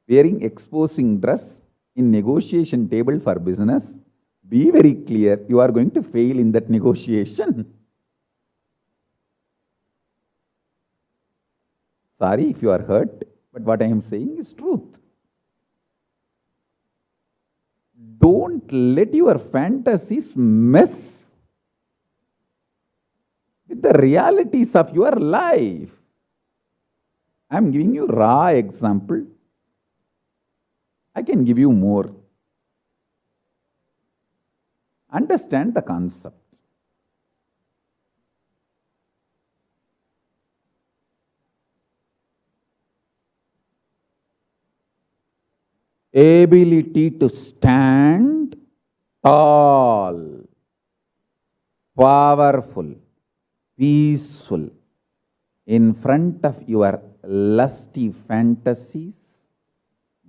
wearing exposing dress in negotiation table for business, be very clear, you are going to fail in that negotiation. Sorry if you are hurt, but what I am saying is truth. Don't let your fantasies mess with the realities of your life. I am giving you raw example. I can give you more. Understand the concept. Ability to stand tall, powerful, peaceful in front of your lusty fantasies,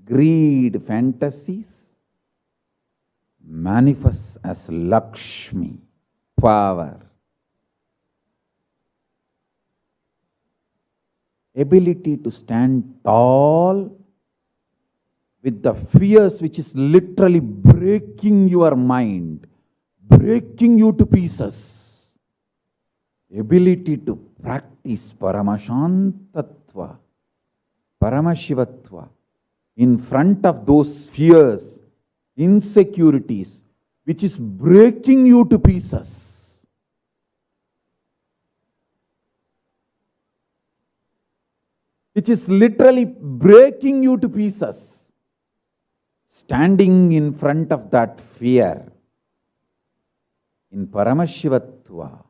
greed fantasies, manifests as Lakshmi, power. Ability to stand tall with the fears which is literally breaking your mind, breaking you to pieces. Ability to practice Paramashantatva, Paramashivatva in front of those fears, insecurities, which is breaking you to pieces. Which is literally breaking you to pieces. Standing in front of that fear in Paramashivatva.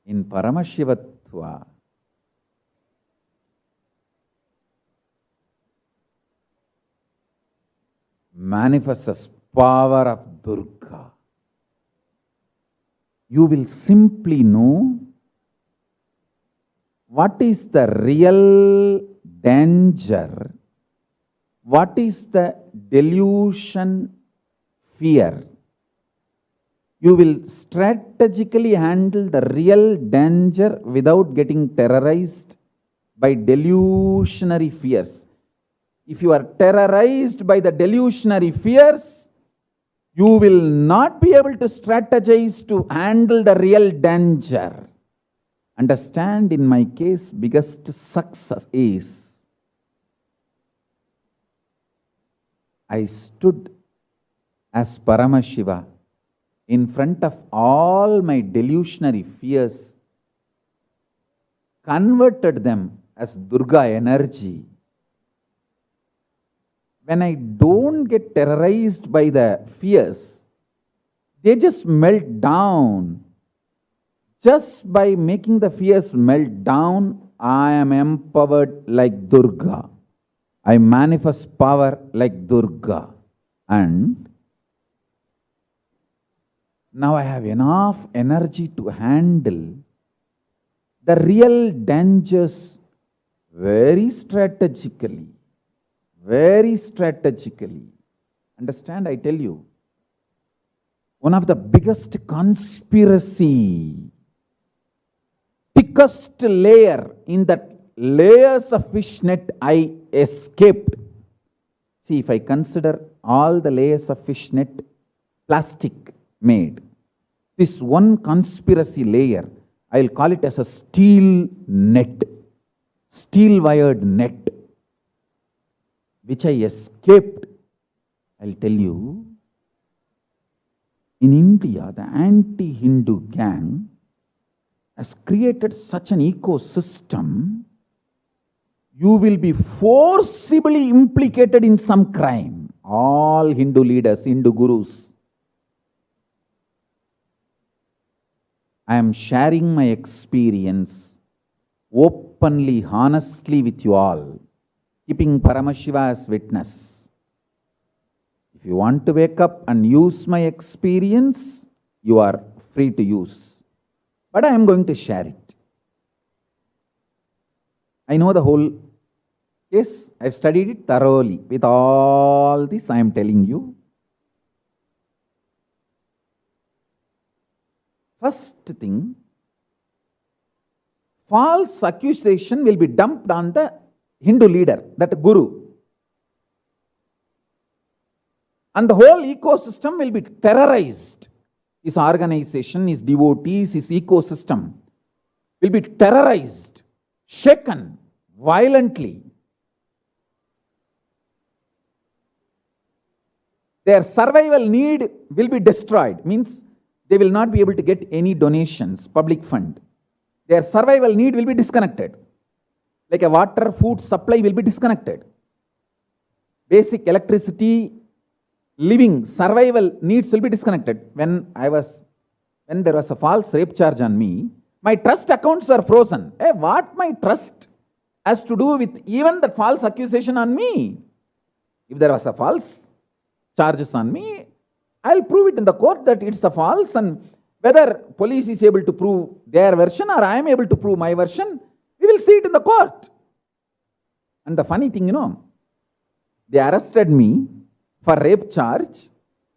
in Paramashivatva, manifests as power of Durga. You will simply know what is the real danger, what is the delusion, fear. You will strategically handle the real danger without getting terrorized by delusionary fears. If you are terrorized by the delusionary fears, you will not be able to strategize to handle the real danger. Understand, in my case, biggest success is I stood as Paramashiva in front of all my delusionary fears, converted them as Durga energy. When I don't get terrorized by the fears, they just melt down. Just by making the fears melt down, I am empowered like Durga. I manifest power like Durga. And now I have enough energy to handle the real dangers very strategically. Very strategically. Understand, I tell you, one of the biggest conspiracy, thickest layer in that layers of fishnet I escaped. See, if I consider all the layers of fishnet plastic made, this one conspiracy layer, I'll call it as a steel net, steel wired net, which I escaped. I'll tell you, in India, the anti-Hindu gang has created such an ecosystem, you will be forcibly implicated in some crime. All Hindu leaders, Hindu gurus. I am sharing my experience openly, honestly with you all, keeping Paramashiva as witness. If you want to wake up and use my experience, you are free to use. But I am going to share it. I know the whole case. I have studied it thoroughly. With all this, I am telling you. First thing, false accusation will be dumped on the Hindu leader, that guru. And the whole ecosystem will be terrorized. His organization, his devotees, his ecosystem will be terrorized, shaken violently. Their survival need will be destroyed. Means they will not be able to get any donations, public fund. Their survival need will be disconnected. Like a water, food supply will be disconnected. Basic electricity, living, survival needs will be disconnected. When there was a false rape charge on me, my trust accounts were frozen. What my trust has to do with even the false accusation on me? If there was a false charges on me, I'll prove it in the court that it's a false, and whether police is able to prove their version or I am able to prove my version, we will see it in the court. And the funny thing, they arrested me for rape charge,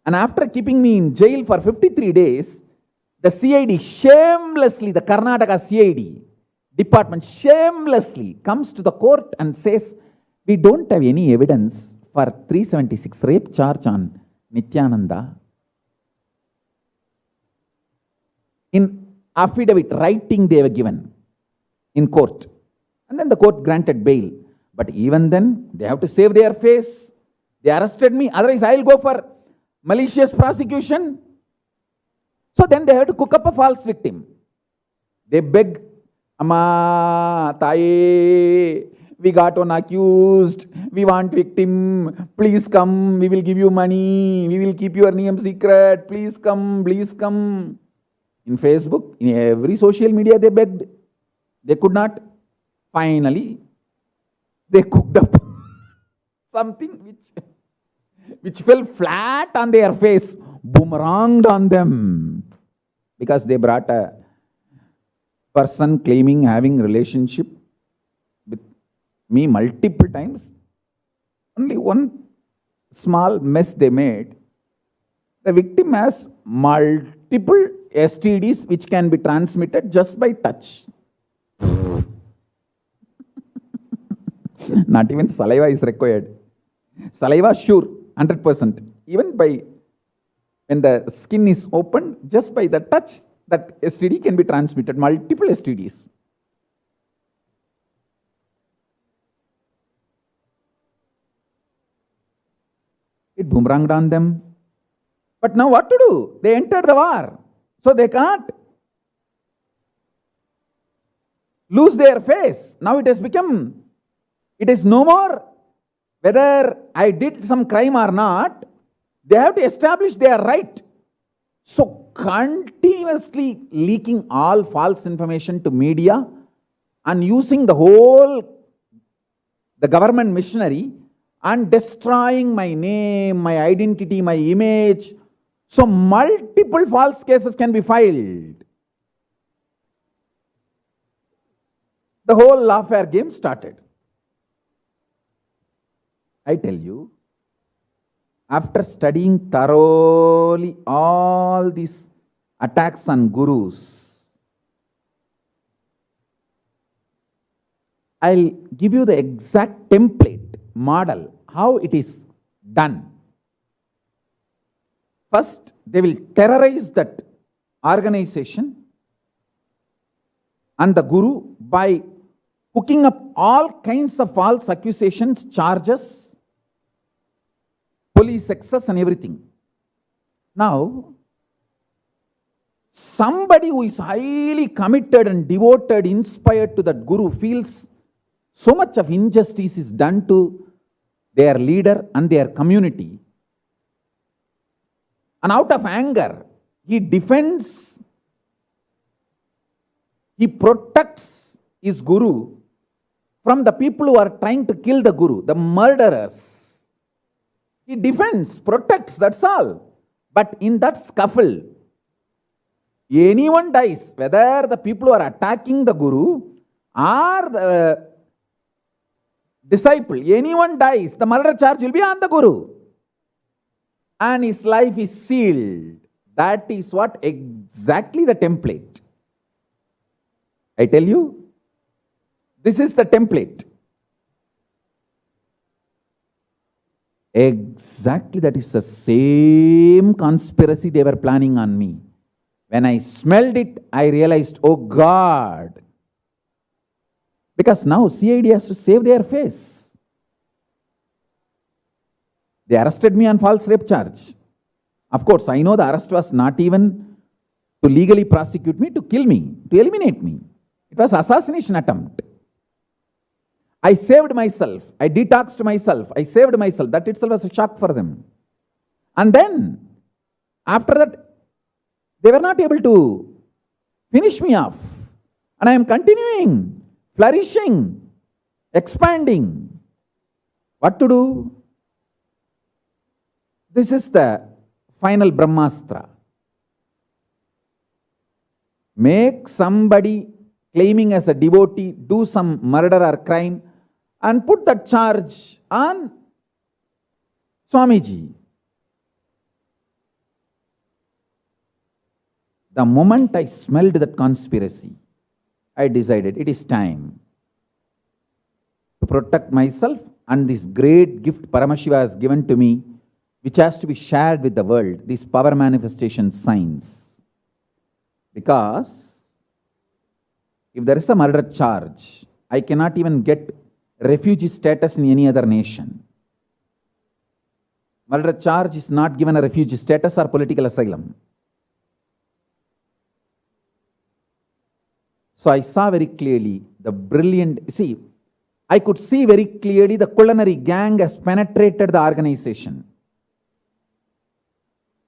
and after keeping me in jail for 53 days, the CID shamelessly, the Karnataka CID department shamelessly comes to the court and says, we don't have any evidence for 376 rape charge on Nithyananda. In affidavit writing they were given in court. And then the court granted bail. But even then, they have to save their face. They arrested me. Otherwise, I'll go for malicious prosecution. So then they have to cook up a false victim. They beg, Amma, Taye, we got one accused. We want victim. Please come. We will give you money. We will keep your name secret. Please come. Please come. In Facebook, in every social media they begged. They could not. Finally, they cooked up something which fell flat on their face, boomeranged on them, because they brought a person claiming having relationship with me multiple times. Only one small mess they made. The victim has multiple STDs which can be transmitted just by touch. Not even saliva is required. Saliva, sure, 100%. Even when the skin is opened, just by the touch, that STD can be transmitted, multiple STDs. It boomeranged on them. But now what to do? They entered the war. So they cannot lose their face. Now it is no more whether I did some crime or not. They have to establish their right. So continuously leaking all false information to media and using the government machinery and destroying my name, my identity, my image. So multiple false cases can be filed. The whole lawfare game started. I tell you, after studying thoroughly all these attacks on gurus, I'll give you the exact template, model, how it is done. First, they will terrorize that organization and the guru by cooking up all kinds of false accusations, charges, police excess and everything. Now, somebody who is highly committed and devoted, inspired to that guru, feels so much of injustice is done to their leader and their community. And out of anger, he defends, he protects his guru from the people who are trying to kill the guru, the murderers. He defends, protects, that's all. But in that scuffle, anyone dies, whether the people who are attacking the guru or the disciple, anyone dies, the murder charge will be on the guru. And his life is sealed. That is what exactly the template. I tell you, this is the template. Exactly, that is the same conspiracy they were planning on me. When I smelled it, I realized, oh God. Because now CID has to save their face. They arrested me on false rape charge. Of course, I know the arrest was not even to legally prosecute me, to kill me, to eliminate me. It was assassination attempt. I saved myself. I detoxed myself. I saved myself. That itself was a shock for them. And then, after that, they were not able to finish me off. And I am continuing, flourishing, expanding. What to do? This is the final Brahmastra. Make somebody claiming as a devotee do some murder or crime and put that charge on Swamiji. The moment I smelled that conspiracy, I decided it is time to protect myself and this great gift Paramashiva has given to me, which has to be shared with the world, these power manifestation signs. Because if there is a murder charge, I cannot even get refugee status in any other nation. Murder charge is not given a refugee status or political asylum. So I saw very clearly the brilliant, I could see very clearly the culinary gang has penetrated the organization.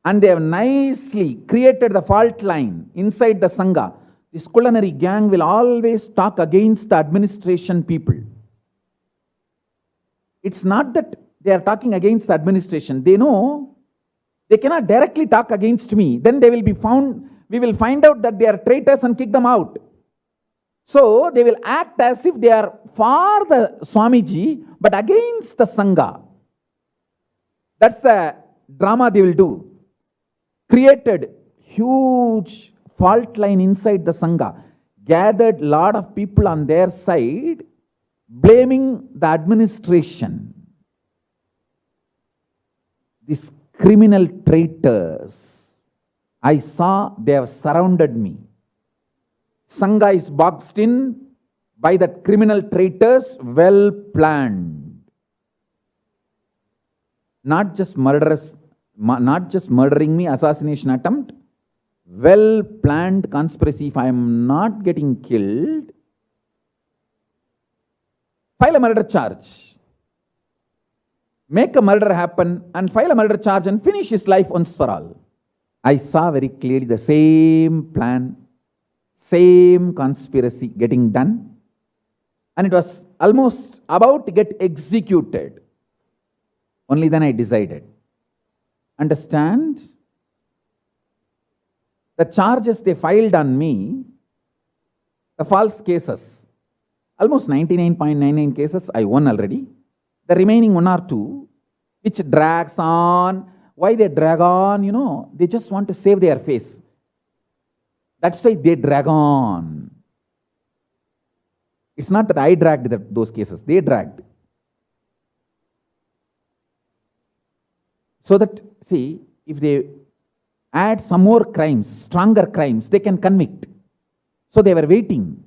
And they have nicely created the fault line inside the Sangha. This culinary gang will always talk against the administration people. It's not that they are talking against the administration. They know they cannot directly talk against me. Then they will be found, we will find out that they are traitors and kick them out. So they will act as if they are for the Swamiji, but against the Sangha. That's the drama they will do. Created huge fault line inside the Sangha. Gathered lot of people on their side, blaming the administration. These criminal traitors, I saw they have surrounded me. Sangha is boxed in by that criminal traitors, well planned. Not just murderers, not just murdering me, assassination attempt, well planned conspiracy. If I am not getting killed, file a murder charge. Make a murder happen and file a murder charge and finish his life once for all. I saw very clearly the same plan, same conspiracy getting done, and it was almost about to get executed. Only then I decided. Understand? The charges they filed on me, the false cases, almost 99.99 cases I won already. The remaining 1 or 2, which drags on. Why they drag on? They just want to save their face. That's why they drag on. It's not that I dragged those cases, they dragged. So that, see, if they add some more crimes, stronger crimes, they can convict. So they were waiting.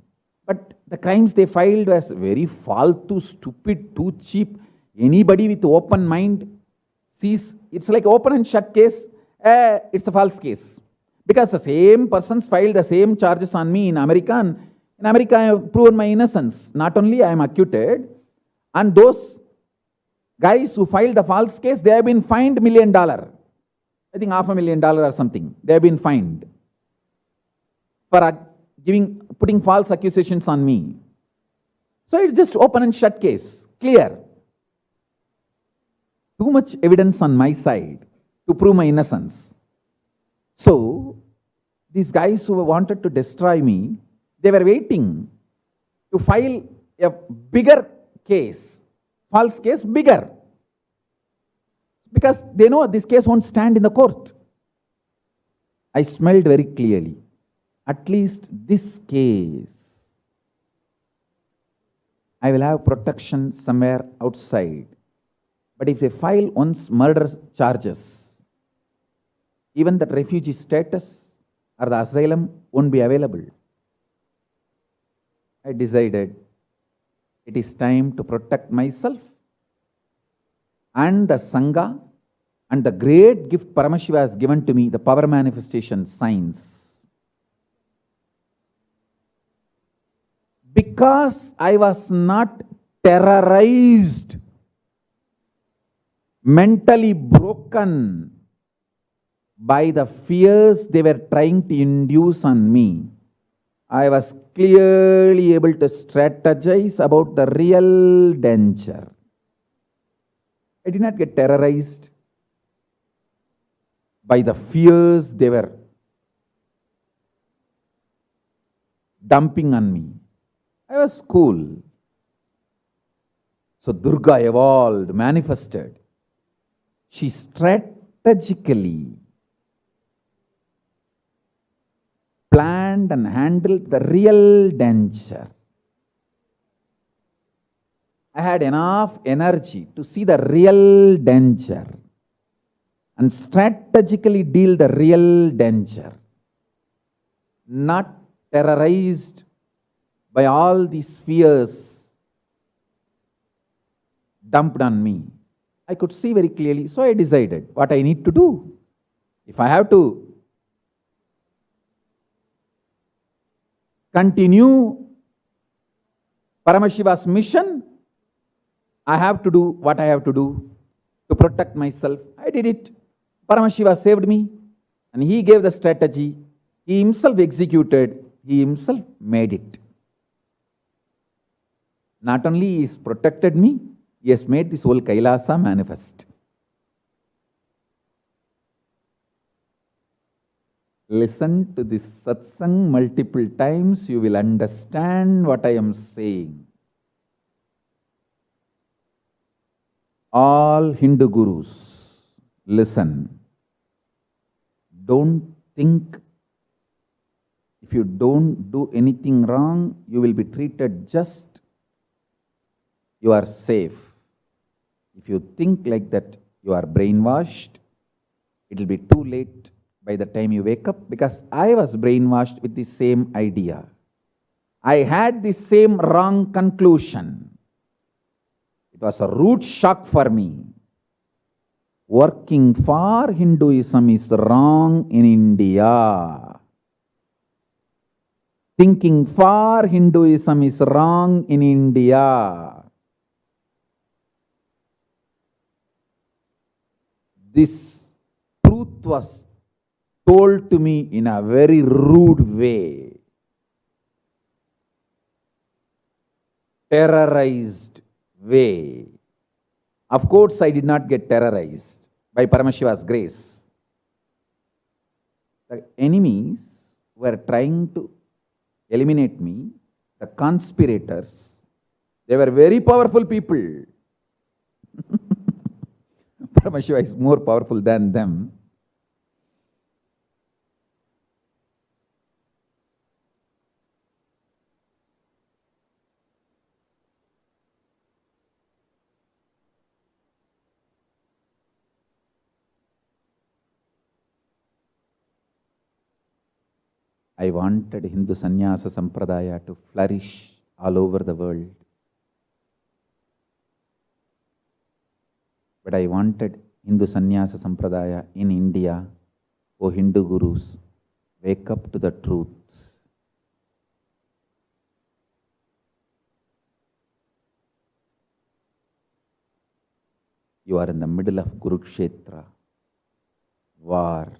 But the crimes they filed was very faltu, stupid, too cheap. Anybody with open mind sees, it's like open and shut case, it's a false case. Because the same persons filed the same charges on me in America, and in America I have proven my innocence. Not only I am acquitted, and those guys who filed the false case, they have been fined $1 million. I think $500,000 or something. They have been fined for putting false accusations on me. So it's just open and shut case, clear. Too much evidence on my side to prove my innocence. So these guys who wanted to destroy me, they were waiting to file a bigger case, false case, bigger. Because they know this case won't stand in the court. I smelled very clearly. At least this case, I will have protection somewhere outside. But if they file once murder charges, even that refugee status or the asylum won't be available. I decided it is time to protect myself and the Sangha and the great gift Paramashiva has given to me, the power manifestation science. Because I was not terrorized, mentally broken by the fears they were trying to induce on me, I was clearly able to strategize about the real danger. I did not get terrorized by the fears they were dumping on me. I was cool. So Durga evolved, manifested. She strategically planned and handled the real danger. I had enough energy to see the real danger and strategically deal the real danger, not terrorized by all these fears dumped on me. I could see very clearly, so I decided what I need to do. If I have to continue Paramashiva's mission, I have to do what I have to do to protect myself. I did it. Paramashiva saved me, and he gave the strategy. He himself executed, he himself made it. Not only he has protected me, he has made this whole Kailasa manifest. Listen to this satsang multiple times, you will understand what I am saying. All Hindu gurus, listen. Don't think if you don't do anything wrong, you will be treated just. You are safe. If you think like that, you are brainwashed. It will be too late by the time you wake up, because I was brainwashed with the same idea. I had the same wrong conclusion. It was a rude shock for me. Working for Hinduism is wrong in India. Thinking for Hinduism is wrong in India. This truth was told to me in a very rude way. Terrorized way. Of course, I did not get terrorized by Paramashiva's grace. The enemies were trying to eliminate me, the conspirators. They were very powerful people. Paramashiva is more powerful than them. I wanted Hindu Sannyasa Sampradaya to flourish all over the world. But I wanted Hindu Sannyasa Sampradaya in India. O Hindu Gurus, wake up to the truth. You are in the middle of Kurukshetra, war.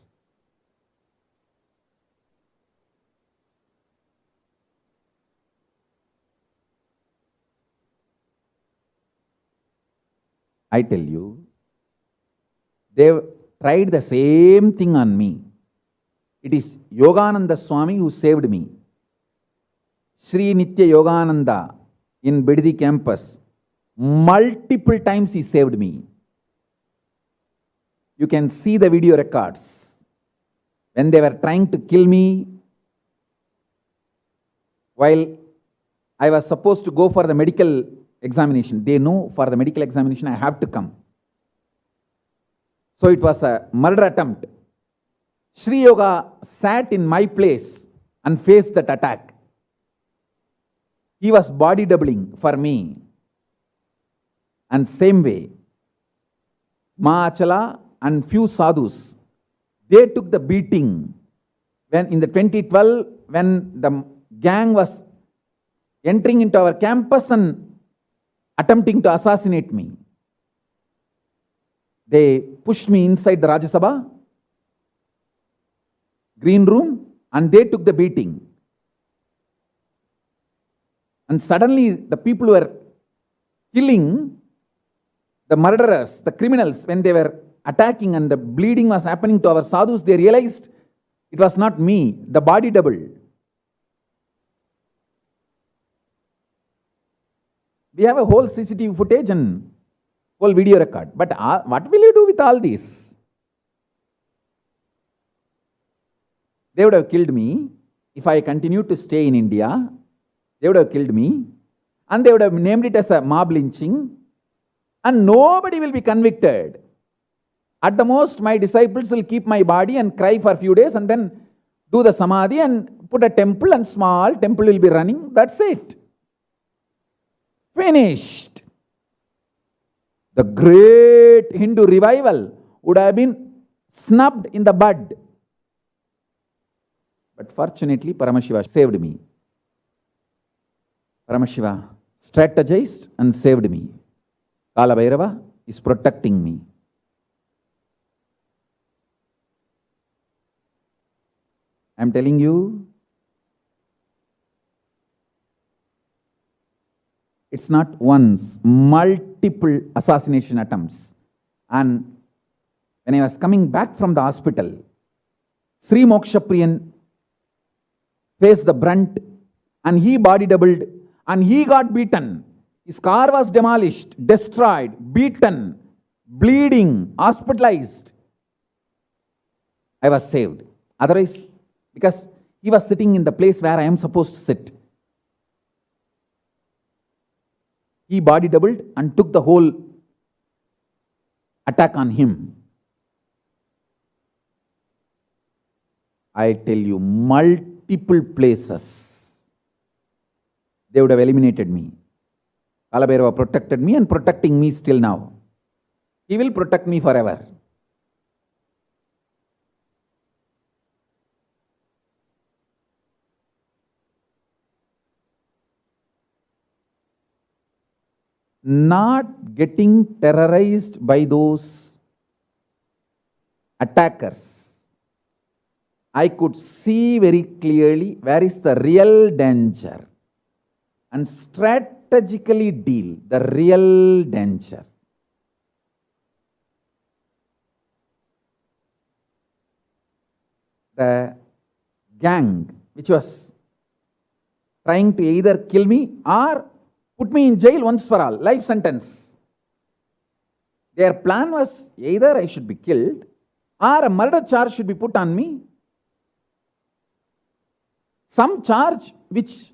I tell you, they tried the same thing on me. It is Yogananda Swami who saved me. Sri Nitya Yogananda in Biddi campus, multiple times he saved me. You can see the video records. When they were trying to kill me, while I was supposed to go for the medical examination. They know for the medical examination I have to come. So it was a murder attempt. Sri Yoga sat in my place and faced that attack. He was body doubling for me. And same way, Maachala and few sadhus, they took the beating. When in the 2012, when the gang was entering into our campus and attempting to assassinate me. They pushed me inside the Rajya Sabha, green room, and they took the beating. And suddenly the people were killing the murderers, the criminals, when they were attacking and the bleeding was happening to our sadhus, they realized it was not me, the body double. We have a whole CCTV footage and whole video record. But what will you do with all this? They would have killed me if I continued to stay in India. They would have killed me. And they would have named it as a mob lynching. And nobody will be convicted. At the most, my disciples will keep my body and cry for a few days and then do the samadhi and put a temple, and small temple will be running. That's it. Finished. The great Hindu revival would have been snubbed in the bud. But fortunately, Paramashiva saved me. Paramashiva strategized and saved me. Kala Bhairava is protecting me. I'm telling you, it's not once, multiple assassination attempts. And when I was coming back from the hospital, Sri Mokshapriyan faced the brunt, and he body doubled, and he got beaten. His car was demolished, destroyed, beaten, bleeding, hospitalized. I was saved. Otherwise, because he was sitting in the place where I am supposed to sit. He body doubled and took the whole attack on him. I tell you, multiple places, they would have eliminated me. Kalabhairava protected me and protecting me still now. He will protect me forever. Not getting terrorized by those attackers, I could see very clearly where is the real danger and strategically deal the real danger. The gang which was trying to either kill me or put me in jail once for all, life sentence. Their plan was either I should be killed or a murder charge should be put on me. Some charge which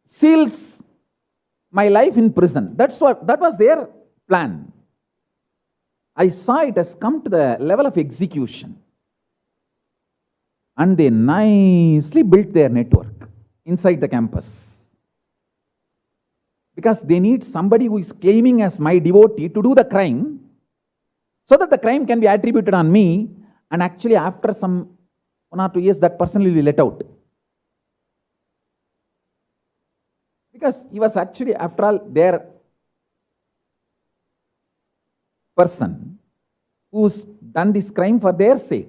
seals my life in prison. That was their plan. I saw it has come to the level of execution. And they nicely built their network inside the campus. Because they need somebody who is claiming as my devotee to do the crime, so that the crime can be attributed on me, and actually after some 1 or 2 years that person will be let out. Because he was actually, after all, their person who's done this crime for their sake.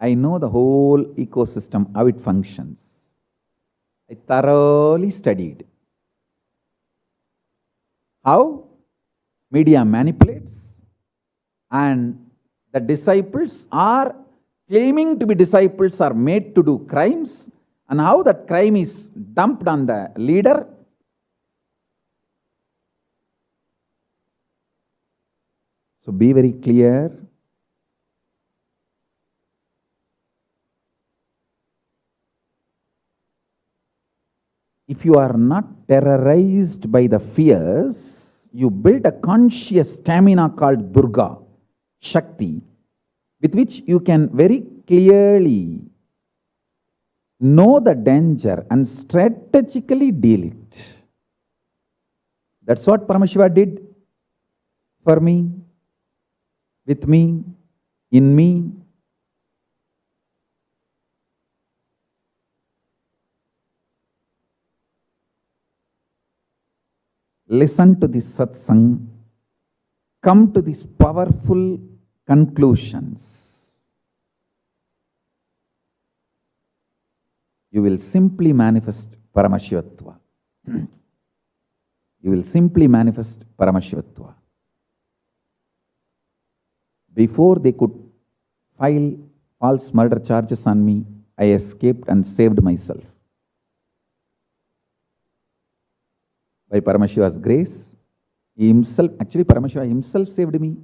I know the whole ecosystem, how it functions. I thoroughly studied how media manipulates, and the disciples are claiming to be disciples are made to do crimes, and how that crime is dumped on the leader. So be very clear. If you are not terrorized by the fears, you build a conscious stamina called Durga, Shakti, with which you can very clearly know the danger and strategically deal it. That's what Paramashiva did for me, with me, in me. Listen to this satsang, come to these powerful conclusions. You will simply manifest Paramashivatva. You will simply manifest Paramashivatva. Before they could file false murder charges on me, I escaped and saved myself. By Paramashiva's grace, he himself, actually Paramashiva himself saved me.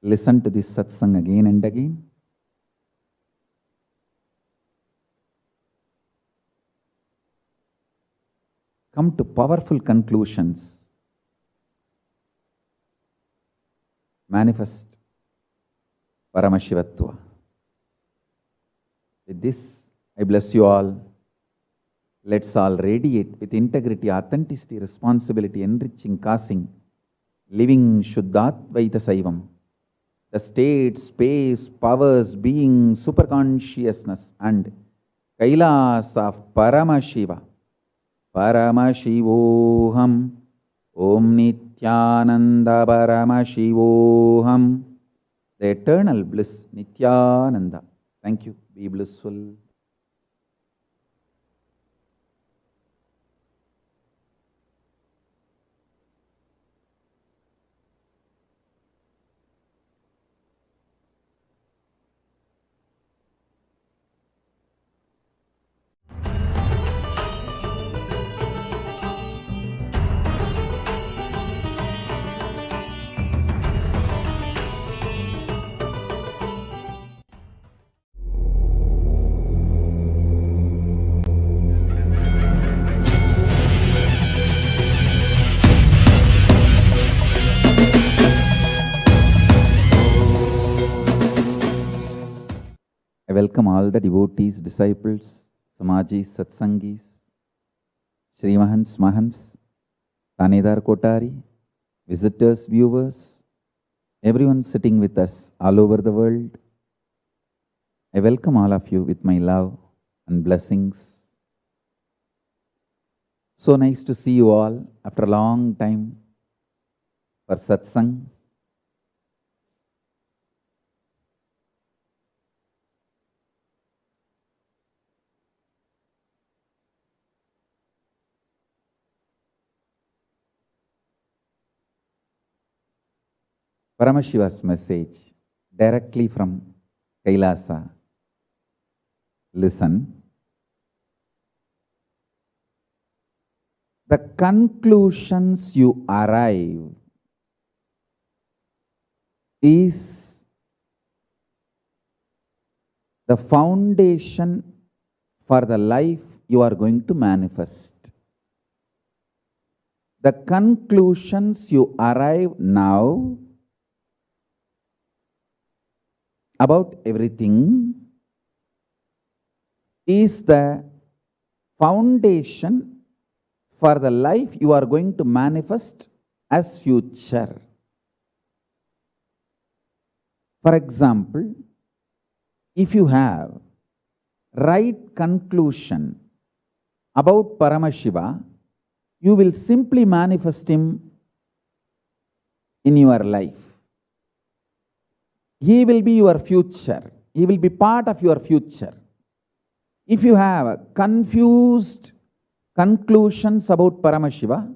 Listen to this satsang again and again. Come to powerful conclusions. Manifest Paramashivatva. With this, I bless you all. Let's all radiate with integrity, authenticity, responsibility, enriching, causing, living Shuddhatvaita Saivam. The state, space, powers, being, superconsciousness and Kailas of Paramashiva. Paramashivoham Om Nithyananda Paramashivoham. The eternal bliss, Nithyananda. Thank you. Be blissful. I welcome all the devotees, disciples, Samajis, Satsangis, Srimahans, Mahans, Tanedar Kotari, visitors, viewers, everyone sitting with us all over the world. I welcome all of you with my love and blessings. So nice to see you all after a long time for Satsang. Paramashiva's message directly from Kailasa. Listen. The conclusions you arrive is the foundation for the life you are going to manifest. The conclusions you arrive now about everything is the foundation for the life you are going to manifest as future. For example, if you have right conclusion about Paramashiva, you will simply manifest him in your life. He will be your future. He will be part of your future. If you have confused conclusions about Paramashiva,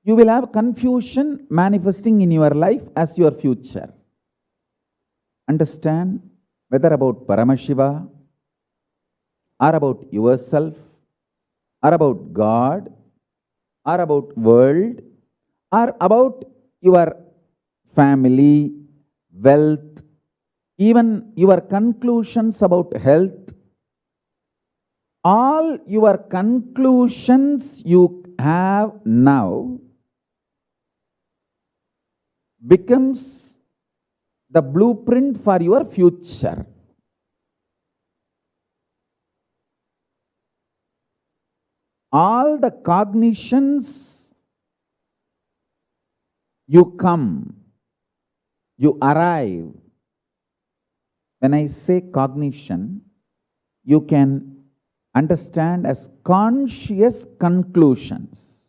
you will have confusion manifesting in your life as your future. Understand, whether about Paramashiva, or about yourself, or about God, or about world, or about your family, wealth, even your conclusions about health, all your conclusions you have now becomes the blueprint for your future. All the cognitions you come, you arrive. When I say cognition, you can understand as conscious conclusions.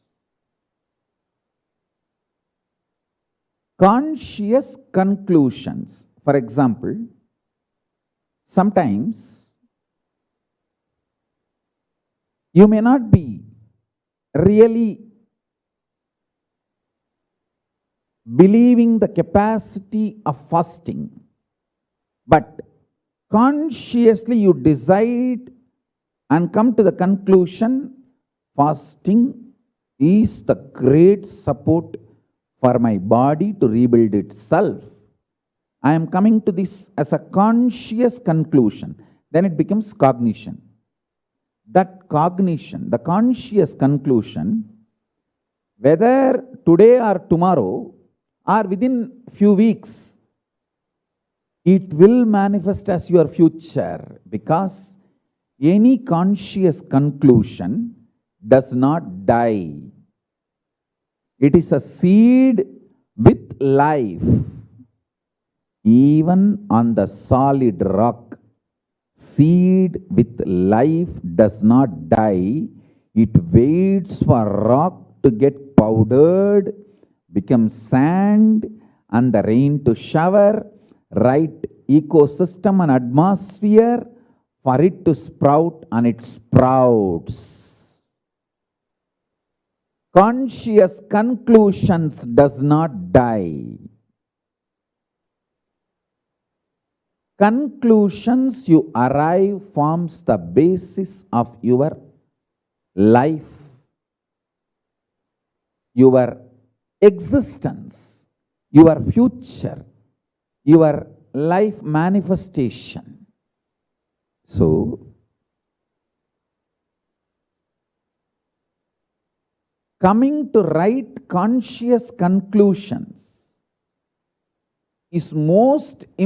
Conscious conclusions. For example, sometimes you may not be really believing the capacity of fasting, but consciously you decide and come to the conclusion, fasting is the great support for my body to rebuild itself. I am coming to this as a conscious conclusion. Then it becomes cognition. That cognition, the conscious conclusion, whether today or tomorrow or within few weeks, it will manifest as your future, because Any conscious conclusion does not die. It is a seed with life. Even on the solid rock, seed with life does not die. It waits for rock to get powdered, become sand, and the rain to shower, right ecosystem and atmosphere for it to sprout, and it sprouts. Conscious conclusions does not die. Conclusions you arrive forms the basis of your life, your existence, your future, your life manifestation. So, coming to right conscious conclusions is most important.